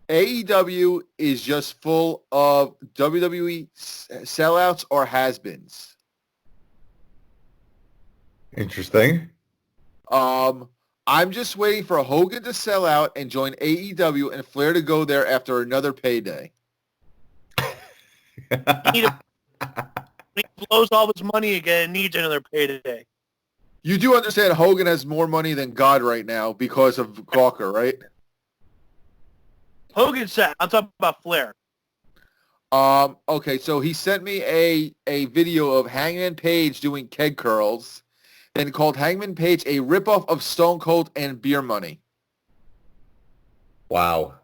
AEW is just full of WWE sellouts or has-beens. Interesting. I'm just waiting for Hogan to sell out and join AEW and Flair to go there after another payday. He blows all his money again and needs another payday. You do understand Hogan has more money than God right now because of Gawker, right? Hogan said, I'm talking about Flair. Okay, so he sent me a video of Hangman Page doing keg curls, then called Hangman Page a ripoff of Stone Cold and Beer Money. Wow.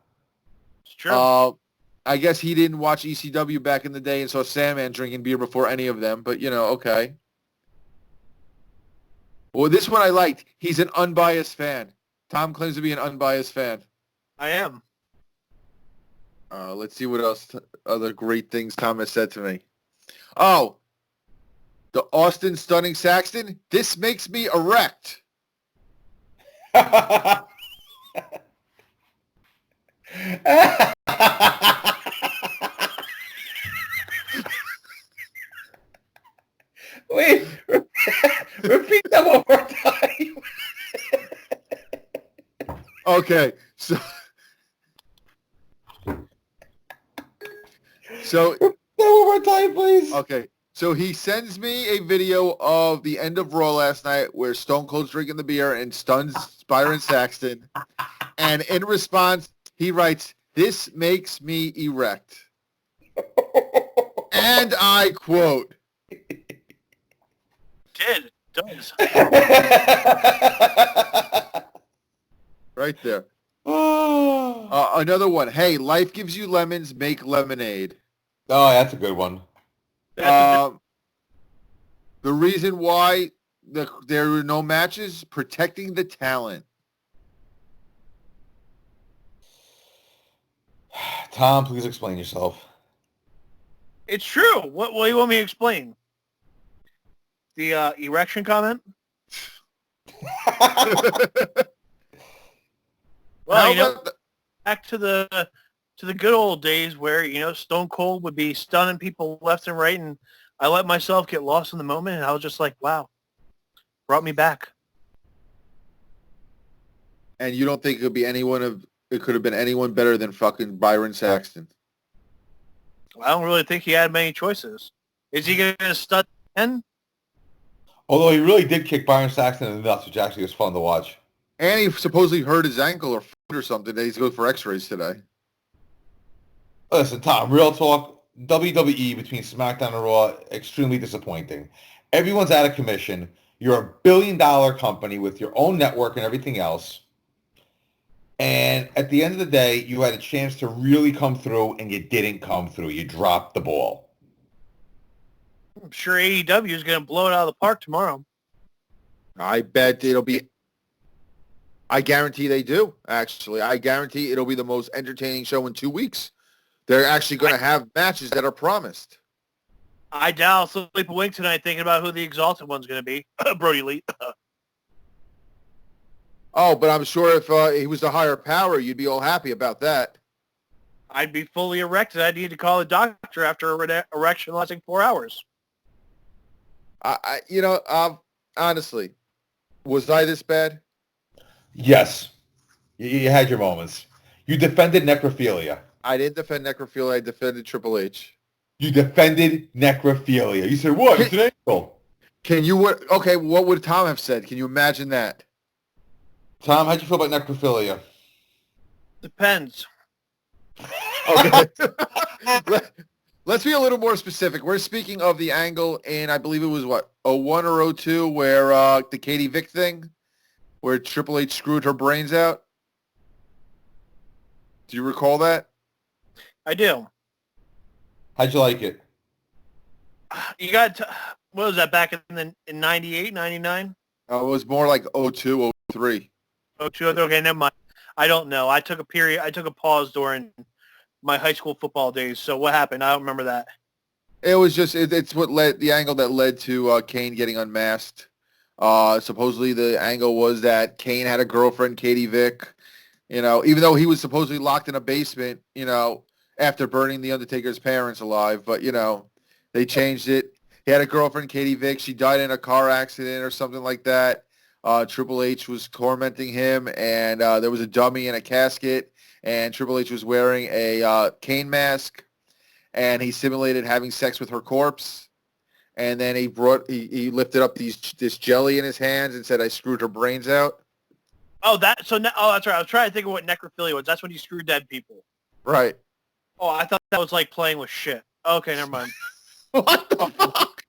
It's true. I guess he didn't watch ECW back in the day and saw Sandman drinking beer before any of them, but, okay. Well, this one I liked. He's an unbiased fan. Tom claims to be an unbiased fan. I am. Let's see what else, other great things Tom has said to me. Oh, the Austin Stunning Saxton. This makes me erect. Wait, repeat that one more time. Okay, so One more time, please. Okay, so he sends me a video of the end of Raw last night where Stone Cold's drinking the beer and stuns Byron Saxton. And in response, he writes, "This makes me erect." And I quote. It does. Right there. Oh, Another one. Hey, life gives you lemons, make lemonade. Oh, that's a good one. The reason why there were no matches, protecting the talent. Tom, please explain yourself. It's true. What do you want me to explain? The erection comment? Well, back to the good old days where, Stone Cold would be stunning people left and right, and I let myself get lost in the moment, and I was just like, wow, brought me back. And you don't think it could have been anyone better than fucking Byron Saxton? I don't really think he had many choices. Is he going to stud 10? Although he really did kick Byron Saxton in the nuts, which actually was fun to watch. And he supposedly hurt his ankle or foot or something. He's going for x-rays today. Listen, Tom, real talk, WWE between SmackDown and Raw, extremely disappointing. Everyone's out of commission. You're a billion-dollar company with your own network and everything else. And at the end of the day, you had a chance to really come through, and you didn't come through. You dropped the ball. I'm sure AEW is going to blow it out of the park tomorrow. I bet it'll be... I guarantee they do, actually. I guarantee it'll be the most entertaining show in 2 weeks. They're actually going to have matches that are promised. I doubt I'll sleep a wink tonight thinking about who the Exalted one's going to be. Brody Lee. Oh, but I'm sure if he was the higher power, you'd be all happy about that. I'd be fully erected. I'd need to call a doctor after an erection lasting 4 hours. Honestly, was I this bad? Yes. You had your moments. You defended necrophilia. I didn't defend necrophilia. I defended Triple H. You defended necrophilia. You said, what? It's an angle. Okay, what would Tom have said? Can you imagine that? Tom, how'd you feel about necrophilia? Depends. Okay. Let's be a little more specific. We're speaking of the angle in, I believe it was, 01 or 02, where the Katie Vick thing, where Triple H screwed her brains out? Do you recall that? I do. How'd you like it? You got, what was that, back in 98, 99? It was more like 02, 03. 02, okay, never mind. I don't know. I took a pause during my high school football days. So what happened? I don't remember that. It was just, it's what led, the angle that led to Kane getting unmasked. Supposedly the angle was that Kane had a girlfriend, Katie Vick, even though he was supposedly locked in a basement, after burning the Undertaker's parents alive. But, they changed it. He had a girlfriend, Katie Vick. She died in a car accident or something like that. Triple H was tormenting him, and there was a dummy in a casket, and Triple H was wearing a Kane mask, and he simulated having sex with her corpse. And then he lifted up this jelly in his hands and said, "I screwed her brains out." Oh, that's right. I was trying to think of what necrophilia was. That's when you screw dead people. Right. Oh, I thought that was like playing with shit. Okay, never mind. What the fuck?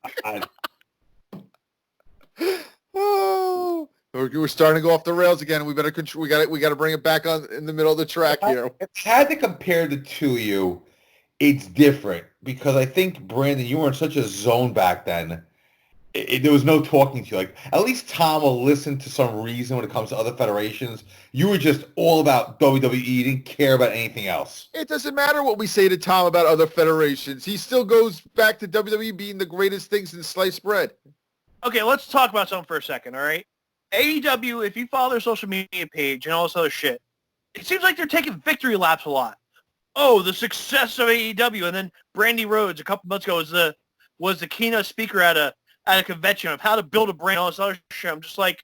Oh, we're starting to go off the rails again. We better we got to bring it back on in the middle of the track here. If I had to compare the two of you, it's different because I think, Brandon, you were in such a zone back then. There was no talking to you. Like, at least Tom will listen to some reason when it comes to other federations. You were just all about WWE. You didn't care about anything else. It doesn't matter what we say to Tom about other federations. He still goes back to WWE being the greatest thing since sliced bread. Okay, let's talk about something for a second, all right? AEW, if you follow their social media page and all this other shit, it seems like they're taking victory laps a lot. Oh, the success of AEW, and then Brandy Rhodes a couple months ago was the keynote speaker at a convention of how to build a brand, all this other shit. I'm just like,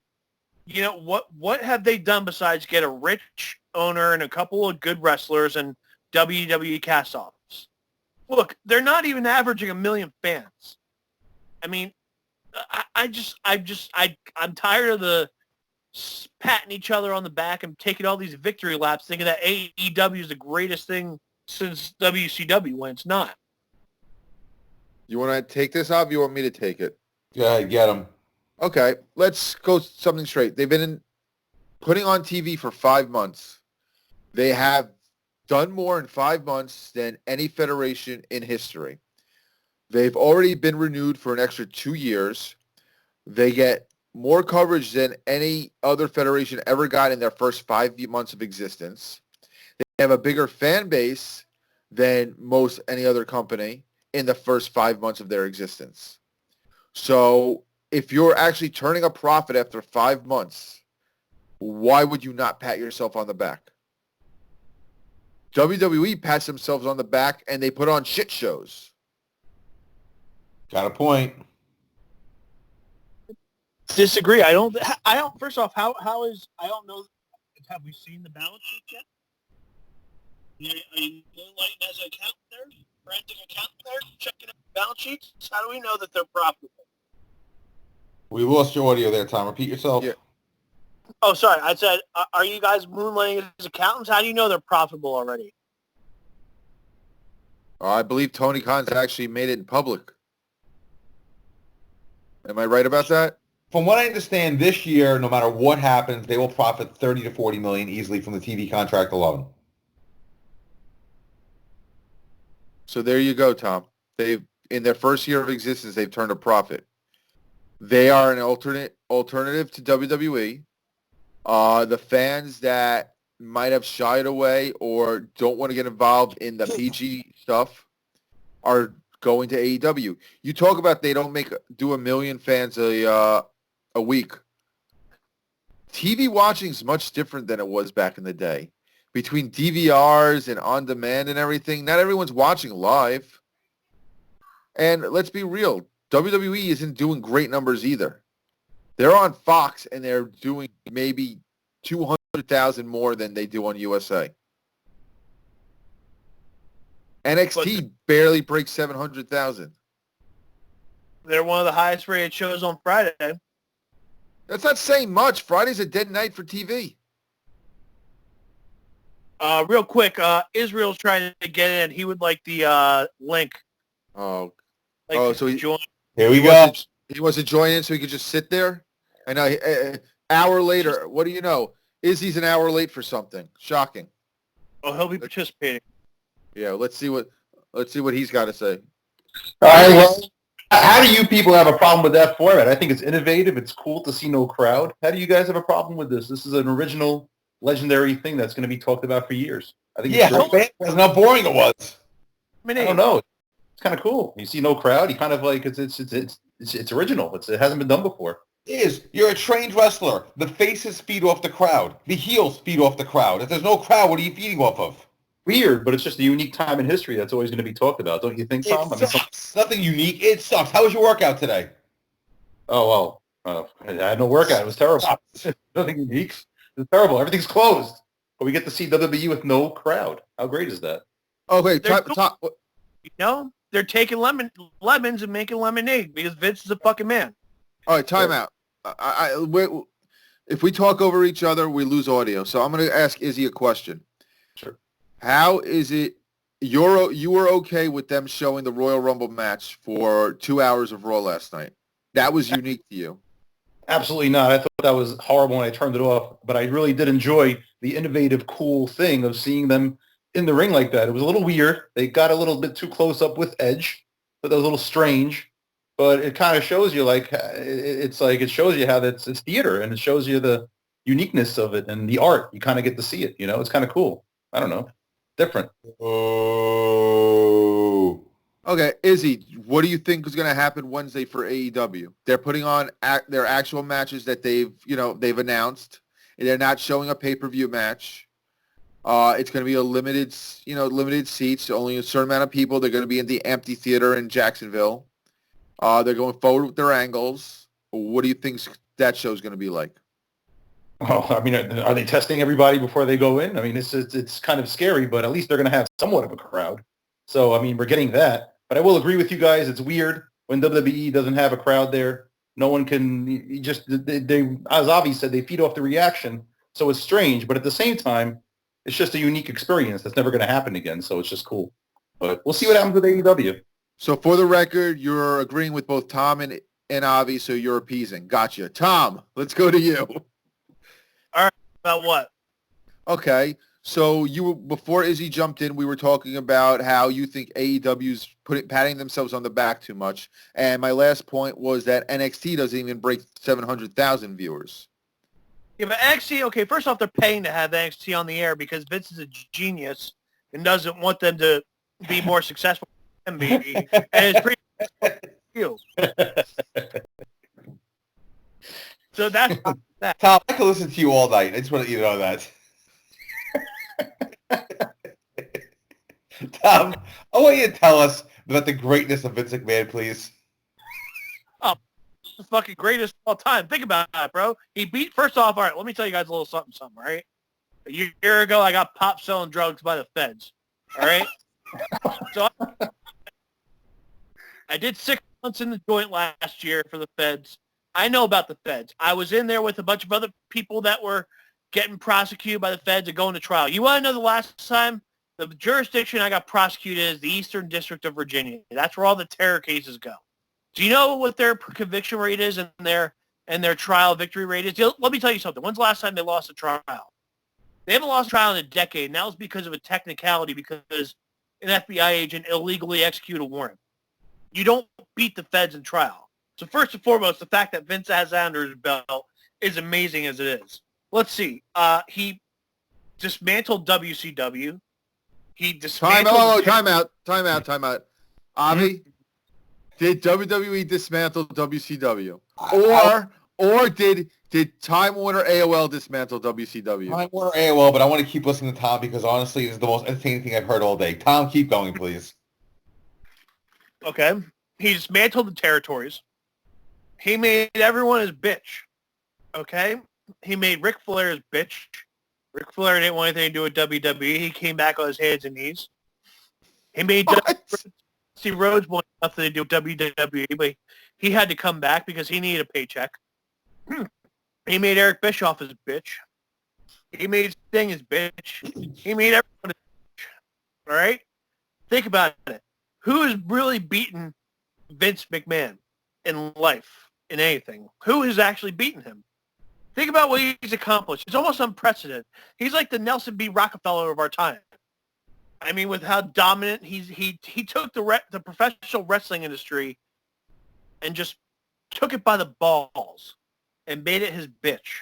what have they done besides get a rich owner and a couple of good wrestlers and WWE cast-offs? Look, they're not even averaging 1 million fans. I mean, I'm tired of the patting each other on the back and taking all these victory laps, thinking that AEW is the greatest thing since WCW when it's not. You want to take this off? You want me to take it? Yeah, get them. Okay, let's go something straight. They've been putting on TV for 5 months. They have done more in 5 months than any federation in history. They've already been renewed for an extra 2 years. They get more coverage than any other federation ever got in their first 5 months of existence. They have a bigger fan base than most any other company in the first 5 months of their existence. So if you're actually turning a profit after 5 months, why would you not pat yourself on the back? WWE pats themselves on the back and they put on shit shows. Got a point. Disagree. I don't. First off, how is? I don't know. Have we seen the balance sheet yet? Are you moonlighting as an accountant there? Forensic accountant there? Checking out the balance sheets? How do we know that they're profitable? We lost your audio there, Tom. Repeat yourself. Yeah. Oh, sorry. I said, are you guys moonlighting as accountants? How do you know they're profitable already? I believe Tony Khan's actually made it in public. Am I right about that? From what I understand, this year, no matter what happens, they will profit 30 to 40 million easily from the TV contract alone. So there you go, Tom. They've in their first year of existence, they've turned a profit. They are an alternative to WWE. The fans that might have shied away or don't want to get involved in the PG stuff are going to AEW. You talk about they don't do 1 million fans a week. TV watching is much different than it was back in the day. Between DVRs and on demand and everything, not everyone's watching live. And let's be real, WWE isn't doing great numbers either. They're on Fox and they're doing maybe 200,000 more than they do on USA. NXT barely breaks 700,000. They're one of the highest rated shows on Friday. That's not saying much. Friday's a dead night for TV. Real quick, Israel's trying to get in. He would like the link. Oh, So he join. Here we go. He wants to join in so he could just sit there? I know. Hour later, what do you know? Izzy's an hour late for something. Shocking. Oh, he'll be participating. Yeah, let's see what he's got to say. All right, well, how do you people have a problem with that format? I think it's innovative. It's cool to see no crowd. How do you guys have a problem with this? This is an original, legendary thing that's going to be talked about for years. I think Yeah, it wasn't how boring it was. I don't know. It's kind of cool. You see no crowd. You kind of like it's original. It hasn't been done before. You're a trained wrestler. The faces feed off the crowd. The heels feed off the crowd. If there's no crowd, what are you feeding off of? Weird, but it's just a unique time in history that's always going to be talked about, don't you think, Tom? It sucks. Nothing unique. It sucks. How was your workout today? Oh, well, I had no workout. It was terrible. Nothing unique. It's terrible. Everything's closed. But we get to see WWE with no crowd. How great is that? Okay, They're taking lemons and making lemonade because Vince is a fucking man. all right, time out. If we talk over each other, we lose audio. So I'm going to ask Izzy a question. Sure. How is it you were okay with them showing the Royal Rumble match for 2 hours of Raw last night? That was unique to you. Absolutely not. I thought that was horrible when I turned it off, but I really did enjoy the innovative, cool thing of seeing them in the ring like that. It was a little weird. They got a little bit too close up with Edge, but that was a little strange. But it kind of shows you, it shows you how it's theater, and it shows you the uniqueness of it and the art. You kind of get to see it, It's kind of cool. I don't know. Different. Oh. Okay, Izzy, what do you think is going to happen Wednesday for AEW? They're putting on their actual matches that they've announced. They're not showing a pay-per-view match. It's going to be a limited seats, only a certain amount of people. They're going to be in the empty theater in Jacksonville. They're going forward with their angles. What do you think that show's going to be like? Well, I mean, are they testing everybody before they go in? I mean, it's kind of scary, but at least they're going to have somewhat of a crowd. So, I mean, we're getting that. But I will agree with you guys. It's weird when WWE doesn't have a crowd there. No one can they as Avi said, they feed off the reaction. So it's strange. But at the same time, it's just a unique experience that's never going to happen again. So it's just cool. But we'll see what happens with AEW. So for the record, you're agreeing with both Tom and Avi, so you're appeasing. Gotcha. Tom, let's go to you. All right. About what? Okay. So before Izzy jumped in, we were talking about how you think AEW's patting themselves on the back too much. And my last point was that NXT doesn't even break 700,000 viewers. Yeah, but NXT, okay, first off, they're paying to have NXT on the air because Vince is a genius and doesn't want them to be more successful than them be. And it's pretty you. So that's that. Tom, I can listen to you all night. I just want you to know that. Tom, I want you to tell us about the greatness of Vince McMahon, please. Oh, the fucking greatest of all time. Think about it, bro. He beat, first off, all right, let me tell you guys a little something, all right? A year ago, I got popped selling drugs by the feds, all right? So I did 6 months in the joint last year for the feds. I know about the feds. I was in there with a bunch of other people that were getting prosecuted by the feds and going to trial. You want to know the last time? The jurisdiction I got prosecuted is the Eastern District of Virginia. That's where all the terror cases go. Do you know what their conviction rate is and their trial victory rate is? Let me tell you something. When's the last time they lost a trial? They haven't lost a trial in a decade, and that was because of a technicality, because an FBI agent illegally executed a warrant. You don't beat the feds in trial. So first and foremost, the fact that Vince has that under his belt is amazing as it is. Let's see. He dismantled WCW. He dismantled... Time out. Avi, did WWE dismantle WCW? Or did Time Warner AOL dismantle WCW? Time Warner AOL, but I want to keep listening to Tom because honestly, it's the most entertaining thing I've heard all day. Tom, keep going, please. Okay. He dismantled the territories. He made everyone his bitch. Okay? He made Ric Flair his bitch. Ric Flair didn't want anything to do with WWE. He came back on his hands and knees. He made Dusty Rhodes want nothing to do with WWE, but he had to come back because he needed a paycheck. He made Eric Bischoff his bitch. He made Sting his bitch. He made everyone his bitch. All right? Think about it. Who has really beaten Vince McMahon in life, in anything? Who has actually beaten him? Think about what he's accomplished. It's almost unprecedented. He's like the Nelson B. Rockefeller of our time. I mean, with how dominant he took the professional wrestling industry and just took it by the balls and made it his bitch.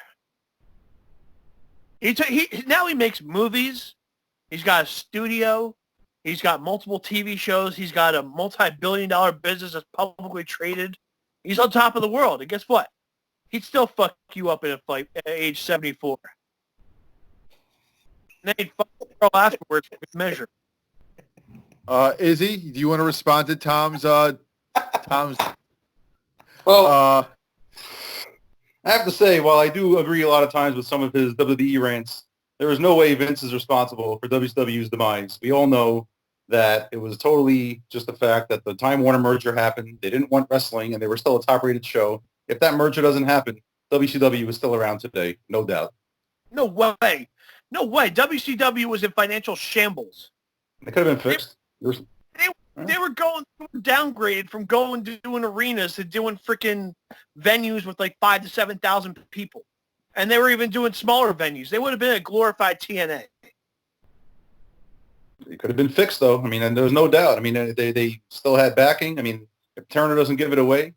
Now he makes movies. He's got a studio. He's got multiple TV shows. He's got a multi-billion-dollar business that's publicly traded. He's on top of the world. And guess what? He'd still fuck you up in a fight at age 74. And then he'd fuck the girl afterwards for good measure. Izzy, do you want to respond to Tom's? Well, I have to say, while I do agree a lot of times with some of his WWE rants, there is no way Vince is responsible for WCW's demise. We all know that it was totally just the fact that the Time Warner merger happened. They didn't want wrestling, and they were still a top-rated show. If that merger doesn't happen, WCW is still around today, no doubt. No way. No way. WCW was in financial shambles. It could have been fixed. They were downgraded from going to doing arenas to doing freaking venues with like 5,000 to 7,000 people. And they were even doing smaller venues. They would have been a glorified TNA. It could have been fixed, though. I mean, and there's no doubt. I mean, they still had backing. I mean, if Turner doesn't give it away,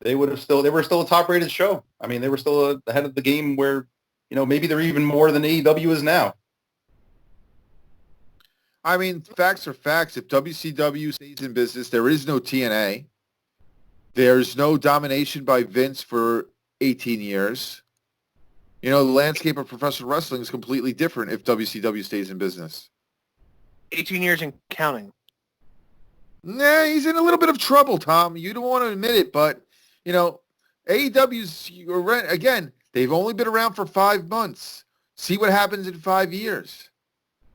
they were still a top-rated show. I mean, they were still ahead of the game where, maybe they're even more than AEW is now. I mean, facts are facts. If WCW stays in business, there is no TNA. There's no domination by Vince for 18 years. The landscape of professional wrestling is completely different if WCW stays in business. 18 years and counting. Nah, he's in a little bit of trouble, Tom. You don't want to admit it, but, AEW's, again, they've only been around for 5 months. See what happens in 5 years.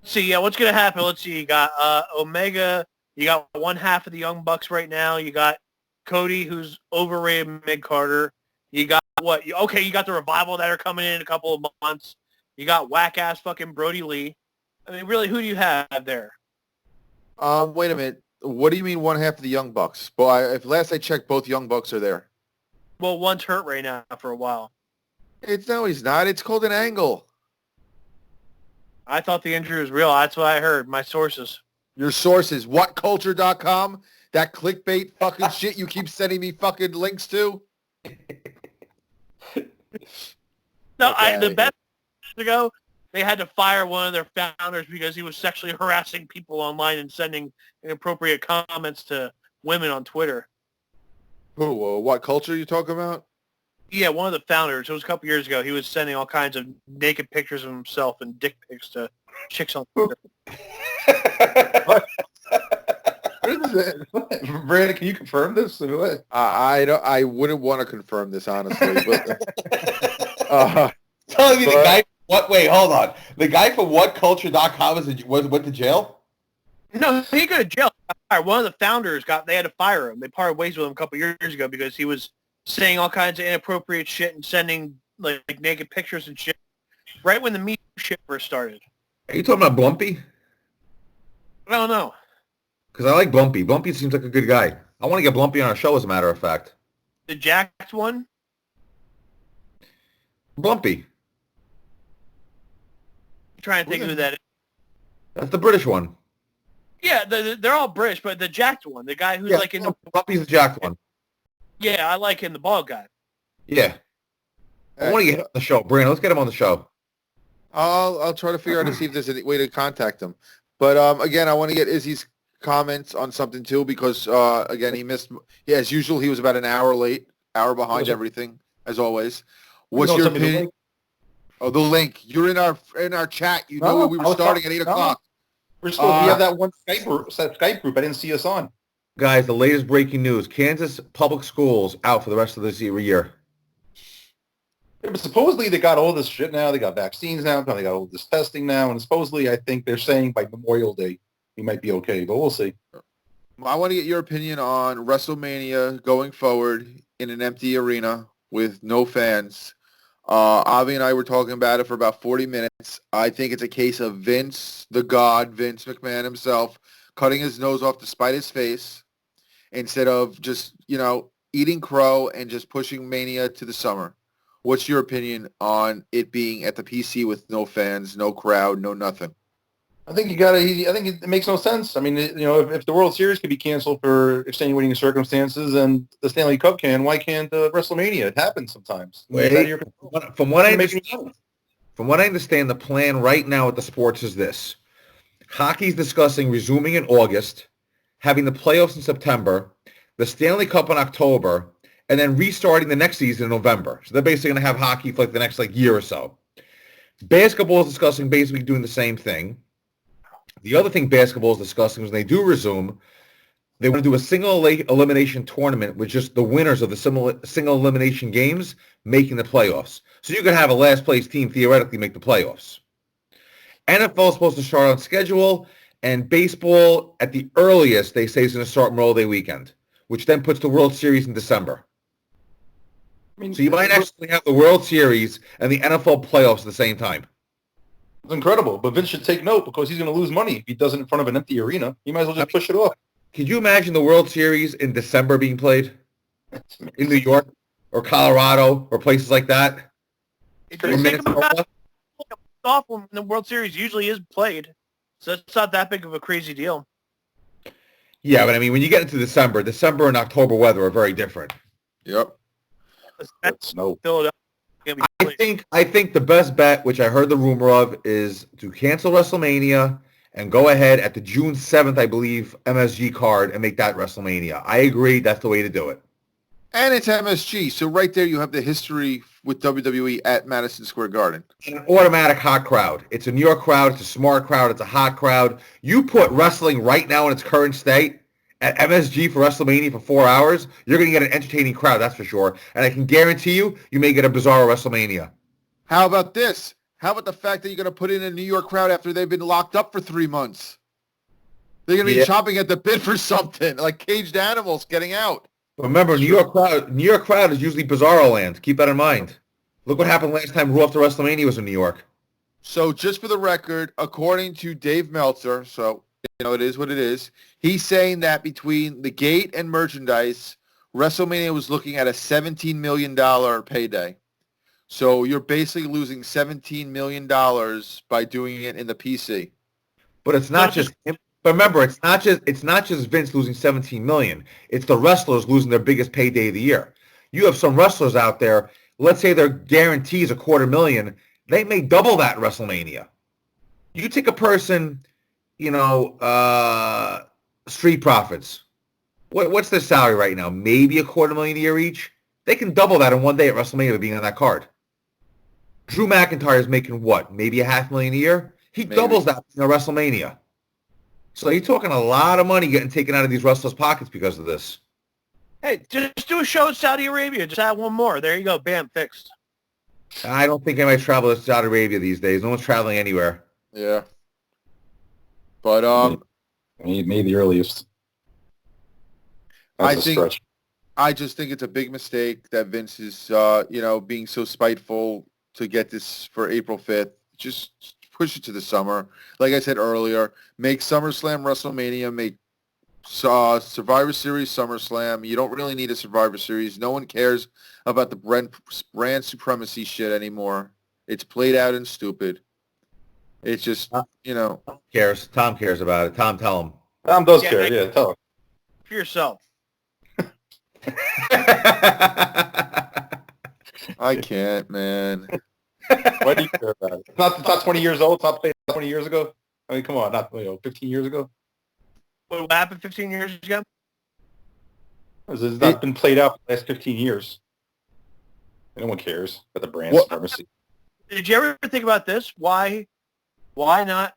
See, what's going to happen? Let's see. You got Omega. You got one half of the Young Bucks right now. You got Cody, who's overrated mid-Carter. You got what? Okay, you got the Revival that are coming in a couple of months. You got whack-ass fucking Brody Lee. I mean, really, who do you have there? Wait a minute. What do you mean one half of the Young Bucks? Well, if last I checked, both Young Bucks are there. Well, one's hurt right now for a while. No, he's not. It's called an angle. I thought the injury was real. That's what I heard. My sources. Your sources, whatculture.com? That clickbait fucking shit you keep sending me fucking links to? No, Okay. the best ago, they had to fire one of their founders because he was sexually harassing people online and sending inappropriate comments to women on Twitter. Who? What culture are you talking about? Yeah, one of the founders. It was a couple years ago. He was sending all kinds of naked pictures of himself and dick pics to chicks on Twitter. What is it? Brandon, can you confirm this? What? I don't. I wouldn't want to confirm this honestly, but Telling me the guy. What? Wait, hold on. The guy from whatculture.com went to jail. No, he got to jail. One of the founders they had to fire him. They parted ways with him a couple years ago because he was saying all kinds of inappropriate shit and sending like naked pictures and shit right when the Me Too shit first started. Are you talking about Blumpy? I don't know. Because I like Blumpy. Blumpy seems like a good guy. I want to get Blumpy on our show, as a matter of fact. The jacked one? Blumpy. I'm trying to think who that is. That's the British one. Yeah, they're all British, but the jacked one, the guy who's like in the... Blumpy's the jacked one. Yeah, I like him, the bald guy. Yeah. I want to get him on the show. Brandon, let's get him on the show. I'll try to figure out to see if there's a way to contact him. But again, I want to get Izzy's comments on something too because again, he missed. Yeah, as usual, he was about an hour late, hour behind everything as always. What's your opinion? Oh, the link. You're in our chat. You know we were starting at 8 o'clock. We're still. We have that one Skype group. I didn't see us on. Guys, the latest breaking news: Kansas public schools out for the rest of this year. Yeah, but supposedly they got all this shit now. They got vaccines now. They got all this testing now, and supposedly I think they're saying by Memorial Day he might be okay, but we'll see. I want to get your opinion on WrestleMania going forward in an empty arena with no fans. Avi and I were talking about it for about 40 minutes. I think it's a case of Vince, the God, Vince McMahon himself, cutting his nose off to spite his face instead of just, eating crow and just pushing Mania to the summer. What's your opinion on it being at the PC with no fans, no crowd, no nothing? I think I think it makes no sense. I mean, if the World Series could be canceled for extenuating circumstances and the Stanley Cup can, why can't WrestleMania? It happens sometimes. From what I understand, the plan right now at the sports is this. Hockey's discussing resuming in August, having the playoffs in September, the Stanley Cup in October, and then restarting the next season in November. So they're basically going to have hockey for the next year or so. Basketball is discussing basically doing the same thing. The other thing basketball is discussing is when they do resume, they want to do a single elimination tournament with just the winners of the single elimination games making the playoffs. So you could have a last place team theoretically make the playoffs. NFL is supposed to start on schedule, and baseball at the earliest they say is going to start Memorial Day weekend, which then puts the World Series in December. So you might actually have the World Series and the NFL playoffs at the same time. It's incredible, but Vince should take note because he's going to lose money if he does it in front of an empty arena. He might as well just push it off. Could you imagine the World Series in December being played in New York or Colorado or places like that? If you think about it, off when the World Series usually is played, so it's not that big of a crazy deal. Yeah, but I mean, when you get into December and October weather are very different. Yep. That's snow. Philadelphia. I think the best bet, which I heard the rumor of, is to cancel WrestleMania and go ahead at the June 7th, I believe, MSG card and make that WrestleMania. I agree. That's the way to do it. And it's MSG. So right there you have the history with WWE at Madison Square Garden. An automatic hot crowd. It's a New York crowd. It's a smart crowd. It's a hot crowd. You put wrestling right now in its current state at MSG for WrestleMania for 4 hours, you're going to get an entertaining crowd, that's for sure. And I can guarantee you may get a bizarre WrestleMania. How about this? How about the fact that you're going to put in a New York crowd after they've been locked up for 3 months? They're going to be chomping at the bit for something, like caged animals getting out. Remember, New York crowd is usually Bizarro land. Keep that in mind. Look what happened last time Raw after WrestleMania was in New York. So just for the record, according to Dave Meltzer, so it is what it is, he's saying that between the gate and merchandise, WrestleMania was looking at a $17 million payday. So you're basically losing $17 million by doing it in the PC. But it's not just. But remember, it's not just Vince losing 17 million. It's the wrestlers losing their biggest payday of the year. You have some wrestlers out there. Let's say their guarantee is $250,000. They may double that in WrestleMania. You take a person, Street Profits. What's their salary right now? Maybe $250,000 a year each. They can double that in one day at WrestleMania by being on that card. Drew McIntyre is making what? Maybe $500,000 a year. He doubles that in WrestleMania. So you're talking a lot of money getting taken out of these wrestlers' pockets because of this. Hey, just do a show in Saudi Arabia. Just add one more. There you go. Bam, fixed. I don't think anybody travels to Saudi Arabia these days. No one's traveling anywhere. Yeah. But maybe the earliest. I just think it's a big mistake that Vince is being so spiteful to get this for April 5th. Just push it to the summer. Like I said earlier, make SummerSlam WrestleMania, make Survivor Series SummerSlam. You don't really need a Survivor Series. No one cares about the brand supremacy shit anymore. It's played out and stupid. It's just, Tom cares. Tom cares about it. Tom, tell him. Tom does care. Yeah, tell him. For yourself. I can't, man. Why do you care about it? It's not 20 years old. It's not played 20 years ago. I mean, come on, not 15 years ago. What happened 15 years ago? It's not been played out for the last 15 years. No one cares about the brand supremacy. Did you ever think about this? Why not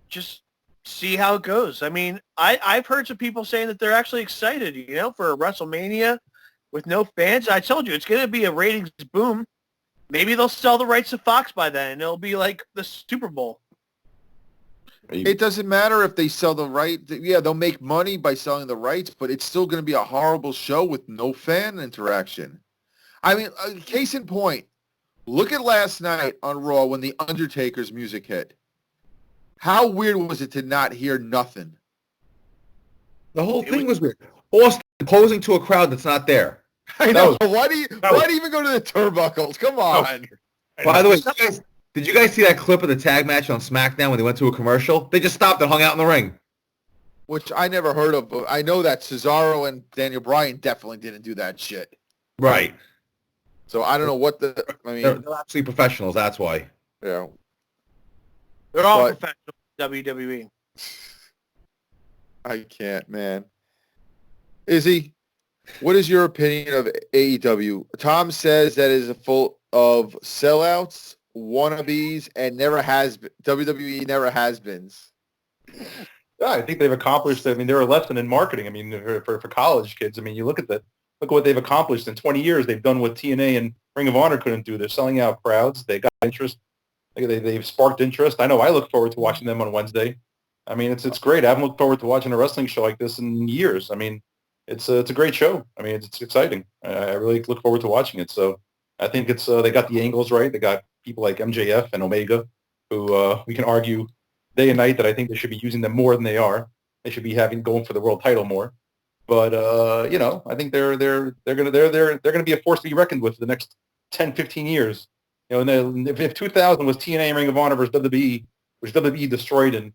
just see how it goes? I mean, I've heard some people saying that they're actually excited, for a WrestleMania with no fans. I told you, it's going to be a ratings boom. Maybe they'll sell the rights to Fox by then, and it'll be like the Super Bowl. It doesn't matter if they sell the right. Yeah, they'll make money by selling the rights, but it's still going to be a horrible show with no fan interaction. I mean, case in point, look at last night on Raw when The Undertaker's music hit. How weird was it to not hear nothing? The whole thing was weird. Austin posing to a crowd that's not there. I know. Why do you even go to the turnbuckles? Come on. By the way, did you guys see that clip of the tag match on SmackDown when they went to a commercial? They just stopped and hung out in the ring. Which I never heard of, but I know that Cesaro and Daniel Bryan definitely didn't do that shit. Right. So I don't know they're actually professionals, that's why. Yeah. They're all professional WWE. I can't, man. Izzy, what is your opinion of AEW? Tom says that it is full of sellouts, wannabes, and WWE never has been. Yeah, I think they've accomplished. I mean, they're a lesson in marketing. I mean, for college kids. I mean, you look at what they've accomplished in 20 years. They've done what TNA and Ring of Honor couldn't do. They're selling out crowds. They got interest. They've sparked interest. I know. I look forward to watching them on Wednesday. I mean, it's great. I haven't looked forward to watching a wrestling show like this in years. I mean, it's a great show. I mean, it's exciting. I really look forward to watching it. So I think it's they got the angles right. They got people like MJF and Omega, who we can argue day and night that I think they should be using them more than they are. They should be going for the world title more. But I think they're gonna be a force to be reckoned with for the next 10, 15 years. And if 2000 was TNA and Ring of Honor versus WWE, which WWE destroyed, and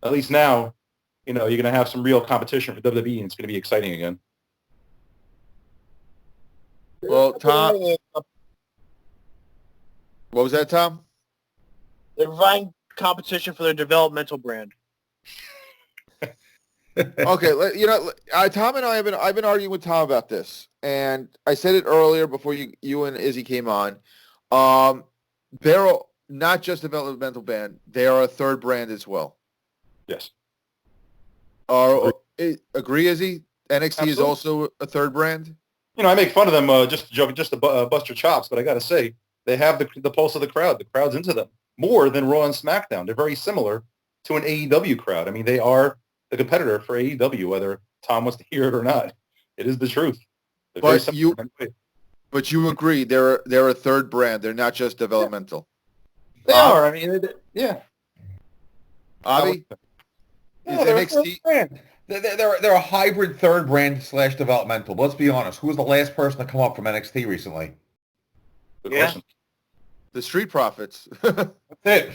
at least now, you're going to have some real competition for WWE, and it's going to be exciting again. Well, Tom, what was that, Tom? They're providing competition for their developmental brand. Okay, Tom and I've been arguing with Tom about this, and I said it earlier before you and Izzy came on. They're not just a developmental band; they are a third brand as well. Yes. Agree, Izzy? NXT Absolutely. Is also a third brand. I make fun of them just to bust your chops, but I got to say they have the pulse of the crowd. The crowd's into them more than Raw and SmackDown. They're very similar to an AEW crowd. I mean, they are the competitor for AEW, whether Tom wants to hear it or not. It is the truth. But you agree they're a third brand. They're not just developmental. They are. I mean, yeah. Avi? No, they're NXT? A third brand. They're a hybrid third brand / developmental. But let's be honest. Who was the last person to come up from NXT recently? Good question. The Street Profits. That's it.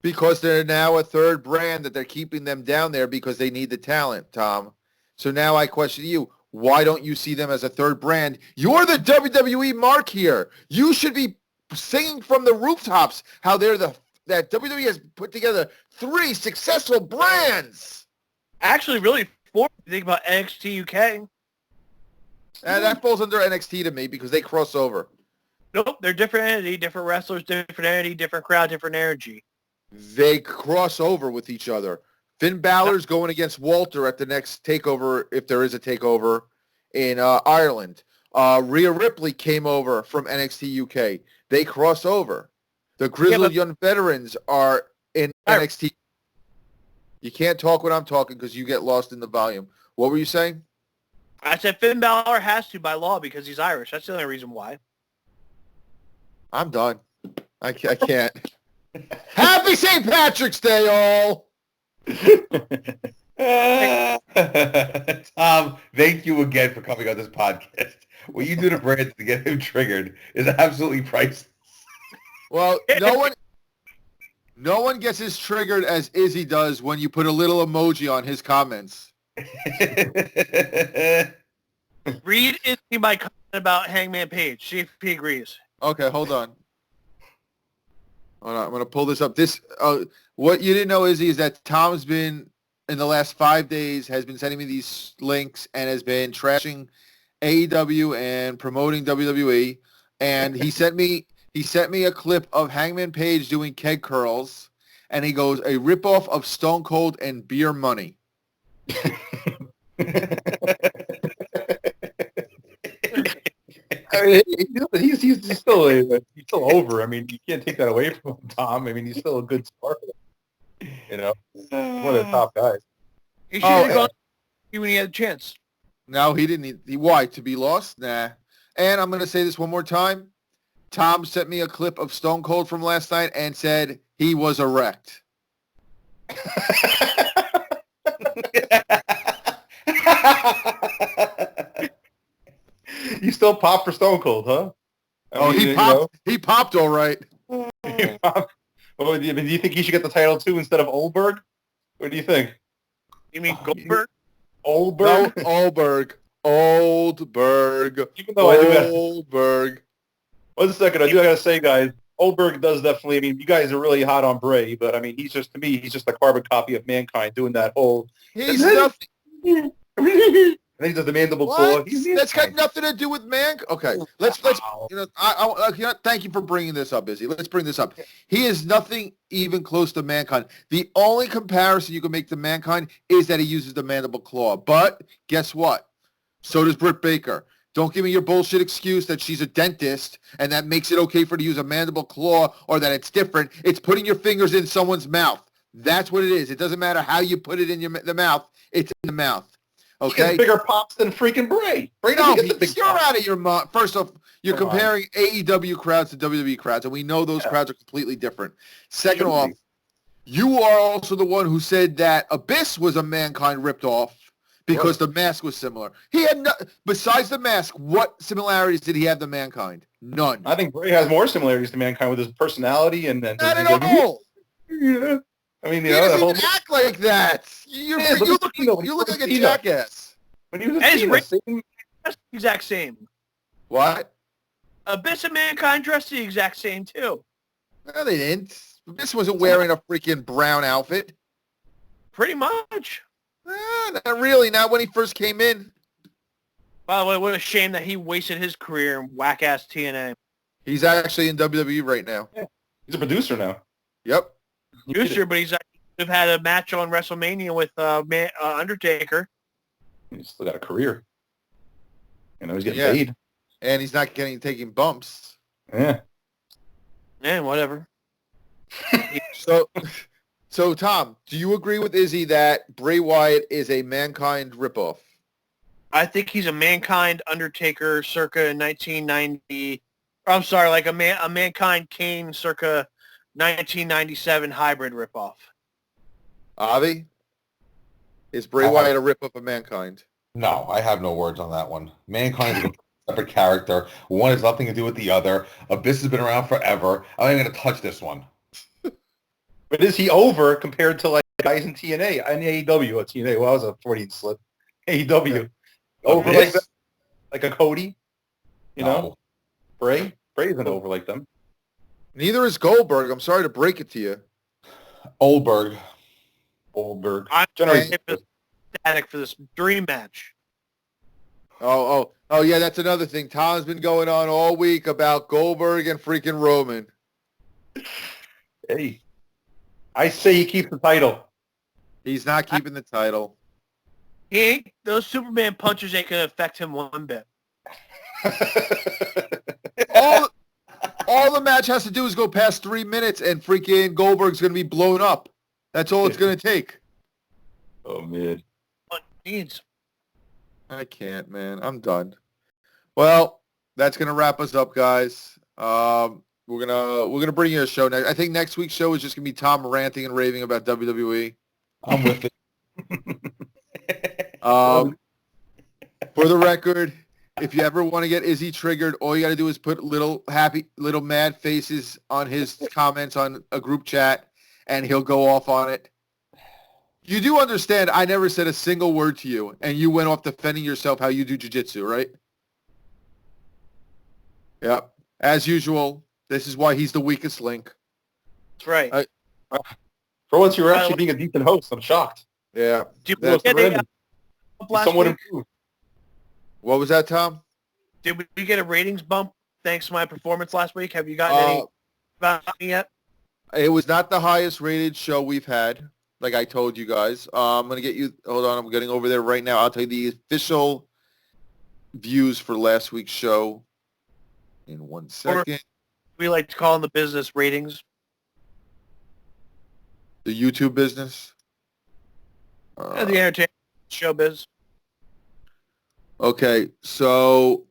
Because they're now a third brand that they're keeping them down there because they need the talent, Tom. So now I question you. Why don't you see them as a third brand? You're the WWE mark here. You should be singing from the rooftops how that WWE has put together 3 successful brands. Actually, really, 4 if you think about NXT UK. And that falls under NXT to me because they cross over. Nope, they're different entity, different wrestlers, different entity, different crowd, different energy. They cross over with each other. Finn Balor's going against Walter at the next takeover, if there is a takeover, in Ireland. Rhea Ripley came over from NXT UK. They cross over. The Grizzled Young Veterans are in NXT. You can't talk when I'm talking because you get lost in the volume. What were you saying? I said Finn Balor has to by law because he's Irish. That's the only reason why. I'm done. I can't. Happy St. Patrick's Day, all! Tom, thank you again for coming on this podcast. What you do to Brandon to get him triggered is absolutely priceless. Well, no one gets as triggered as Izzy does when you put a little emoji on his comments. Read Izzy my comment about Hangman Page. See if he agrees. Okay, hold on. I'm going to pull this up. What you didn't know, Izzy, is that Tom's been, in the last 5 days, has been sending me these links and has been trashing AEW and promoting WWE. And he sent me a clip of Hangman Page doing keg curls, and he goes, a ripoff of Stone Cold and Beer Money. I mean, he's still over. I mean, you can't take that away from him, Tom. I mean, he's still a good star. You know, one of the top guys. He should have gone when he had a chance. No, he didn't. Why? To be lost? Nah. And I'm going to say this one more time. Tom sent me a clip of Stone Cold from last night and said he was erect. You still pop for Stone Cold, huh? He popped. He popped all right. He popped. Oh, do you think he should get the title too instead of Oldberg? What do you think? You mean Goldberg? Oldberg? No, Oldberg. Even though Oldberg. 1 second, I gotta say, guys, Oldberg does definitely. I mean, you guys are really hot on Bray, but I mean, he's just a carbon copy of Mankind doing that whole. He's nothing. I think the mandible claw. That's got nothing to do with Okay, let's. Thank you for bringing this up, Izzy. Let's bring this up. He is nothing even close to Mankind. The only comparison you can make to Mankind is that he uses the mandible claw. But guess what? So does Britt Baker. Don't give me your bullshit excuse that she's a dentist and that makes it okay for her to use a mandible claw or that it's different. It's putting your fingers in someone's mouth. That's what it is. It doesn't matter how you put it in the mouth. It's in the mouth. Okay. He gets bigger pops than freaking Bray. Bray No, doesn't get the big you're pops. out of your mind. First off, you're comparing AEW crowds to WWE crowds, and we know those crowds are completely different. Second off, you are also the one who said that Abyss was a Mankind ripped off because the mask was similar. He had besides the mask, what similarities did he have to Mankind? None. I think Bray has more similarities to Mankind with his personality and Not at all. Yeah. I mean, He doesn't even act like that. You look like a jackass. When he was And a his Cena, That's the exact same. What? Abyss and Mankind dressed the exact same too. No, they didn't. Abyss wasn't wearing a freaking brown outfit. Pretty much. Not really. Not when he first came in. By the way, what a shame that he wasted his career in whack-ass TNA. He's actually in WWE right now. he's a producer now. Yep. Producer, but he's have had a match on WrestleMania with Undertaker. He's still got a career. You know, he's getting Yeah. paid. And he's not taking bumps. Yeah. And whatever. So Tom, do you agree with Izzy that Bray Wyatt is a Mankind ripoff? I think he's a Mankind Undertaker circa 1990. I'm sorry, like a Mankind Kane circa 1997 hybrid ripoff. Avi? Is Bray Wyatt a ripoff of Mankind? No, I have no words on that one. Mankind is a separate character. One has nothing to do with the other. Abyss has been around forever. I'm not even going to touch this one. But is he over compared to like guys in TNA and AEW or TNA? Well, that was a Freudian slip. AEW over like that, like a Cody, you know? Bray isn't over like them. Neither is Goldberg. I'm sorry to break it to you. Oldberg. I'm Generally, ecstatic for this dream match. Oh, yeah, that's another thing. Tom's been going on all week about Goldberg and freaking Roman. hey, I say he keeps the title. He's not keeping the title. Those Superman punches ain't gonna affect him one bit. All the match has to do is go past 3 minutes and freaking Goldberg's going to be blown up. That's all it's going to take. Oh, man. What needs? I can't, man. I'm done. Well, that's going to wrap us up, guys. We're gonna bring you a show next. I think next week's show is just going to be Tom ranting and raving about WWE. I'm with it. For the record, if you ever want to get Izzy triggered, all you got to do is put little mad faces on his comments on a group chat, and he'll go off on it. You do understand I never said a single word to you, and you went off defending yourself how you do jiu-jitsu, right? Yep. As usual, this is why he's the weakest link. That's right. For once, you were actually being a decent host. I'm shocked. Yeah. Somewhat improved. What was that, Tom? Did we get a ratings bump thanks to my performance last week? Have you gotten any about me yet? It was not the highest rated show we've had, like I told you guys. I'm going to get you, hold on, I'm getting over there right now. I'll tell you the official views for last week's show in 1 second. We like to call in the business ratings. The YouTube business? The entertainment showbiz. Okay, so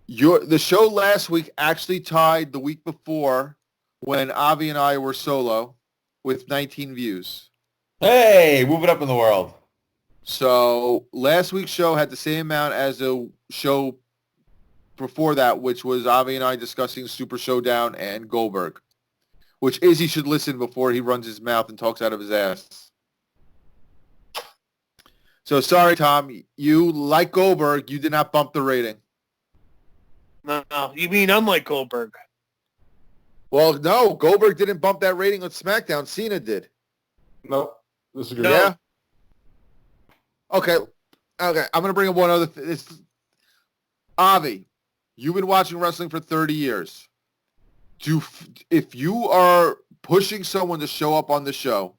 the show last week actually tied the week before when Avi and I were solo with 19 views. Hey, move it up in the world. So last week's show had the same amount as the show before that, which was Avi and I discussing Super Showdown and Goldberg, which Izzy should listen before he runs his mouth and talks out of his ass. So sorry, Tom. You, like Goldberg, you did not bump the rating. No, you mean unlike Goldberg? Well, no, Goldberg didn't bump that rating on SmackDown. Cena did. No, disagree. Yeah. Okay. I'm gonna bring up one other thing. Avi, you've been watching wrestling for 30 years. If you are pushing someone to show up on the show,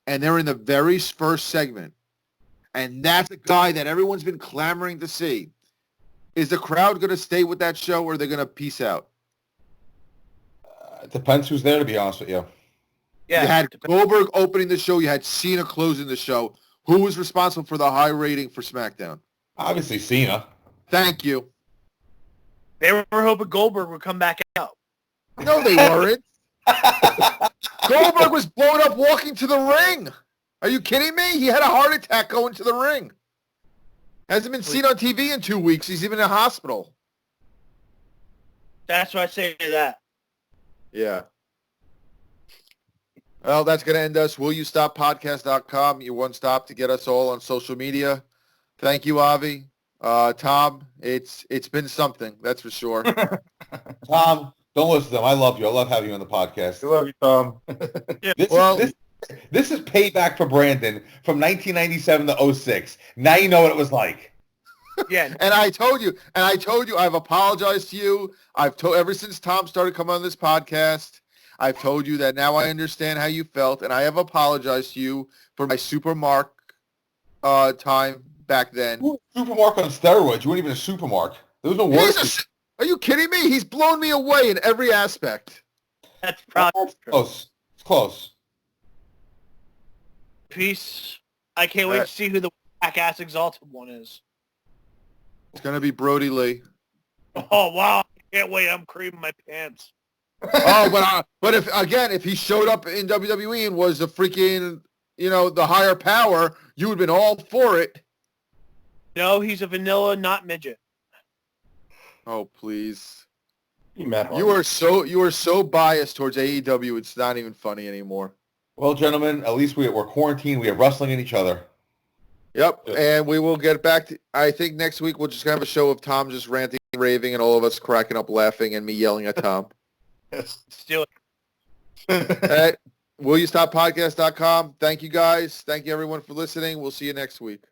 and they're in the very first segment, and that's the guy that everyone's been clamoring to see, is the crowd going to stay with that show, or are they going to peace out? It depends who's there, to be honest with you. Yeah. You had Goldberg opening the show. You had Cena closing the show. Who was responsible for the high rating for SmackDown? Obviously, Cena. Thank you. They were hoping Goldberg would come back out. No, they weren't. Goldberg was blown up walking to the ring. Are you kidding me? He had a heart attack going to the ring. Hasn't been seen on TV in 2 weeks. He's even in a hospital. That's what I say to that. Yeah. Well, that's going to end us. WillYouStopPodcast.com, your one stop to get us all on social media. Thank you, Avi. Tom, it's been something, that's for sure. Tom, don't listen to them. I love you. I love having you on the podcast. I love you, Tom. This is payback for Brandon from 1997 to 06. Now you know what it was like. Yeah. And I told you, I've apologized to you. Ever since Tom started coming on this podcast, I've told you that now I understand how you felt, and I have apologized to you for my Supermark time back then. Supermark on steroids. You weren't even a Supermark. There was no word. Are you kidding me? He's blown me away in every aspect. That's probably close. It's close. Peace. I can't wait to see who the whack-ass Exalted one is. It's going to be Brody Lee. Oh, wow. I can't wait. I'm creaming my pants. But if he showed up in WWE and was a freaking, the higher power, you would have been all for it. No, he's a vanilla, not midget. Oh, please. Matt Hardy. You are so biased towards AEW. It's not even funny anymore. Well, gentlemen, at least we're quarantined. We have wrestling in each other. Yep, Good. and we will get back to. I think next week we'll just have a show of Tom just ranting, raving, and all of us cracking up, laughing, and me yelling at Tom. Yes. Let's do it. At WillYouStopPodcast.com. Thank you guys. Thank you everyone for listening. We'll see you next week.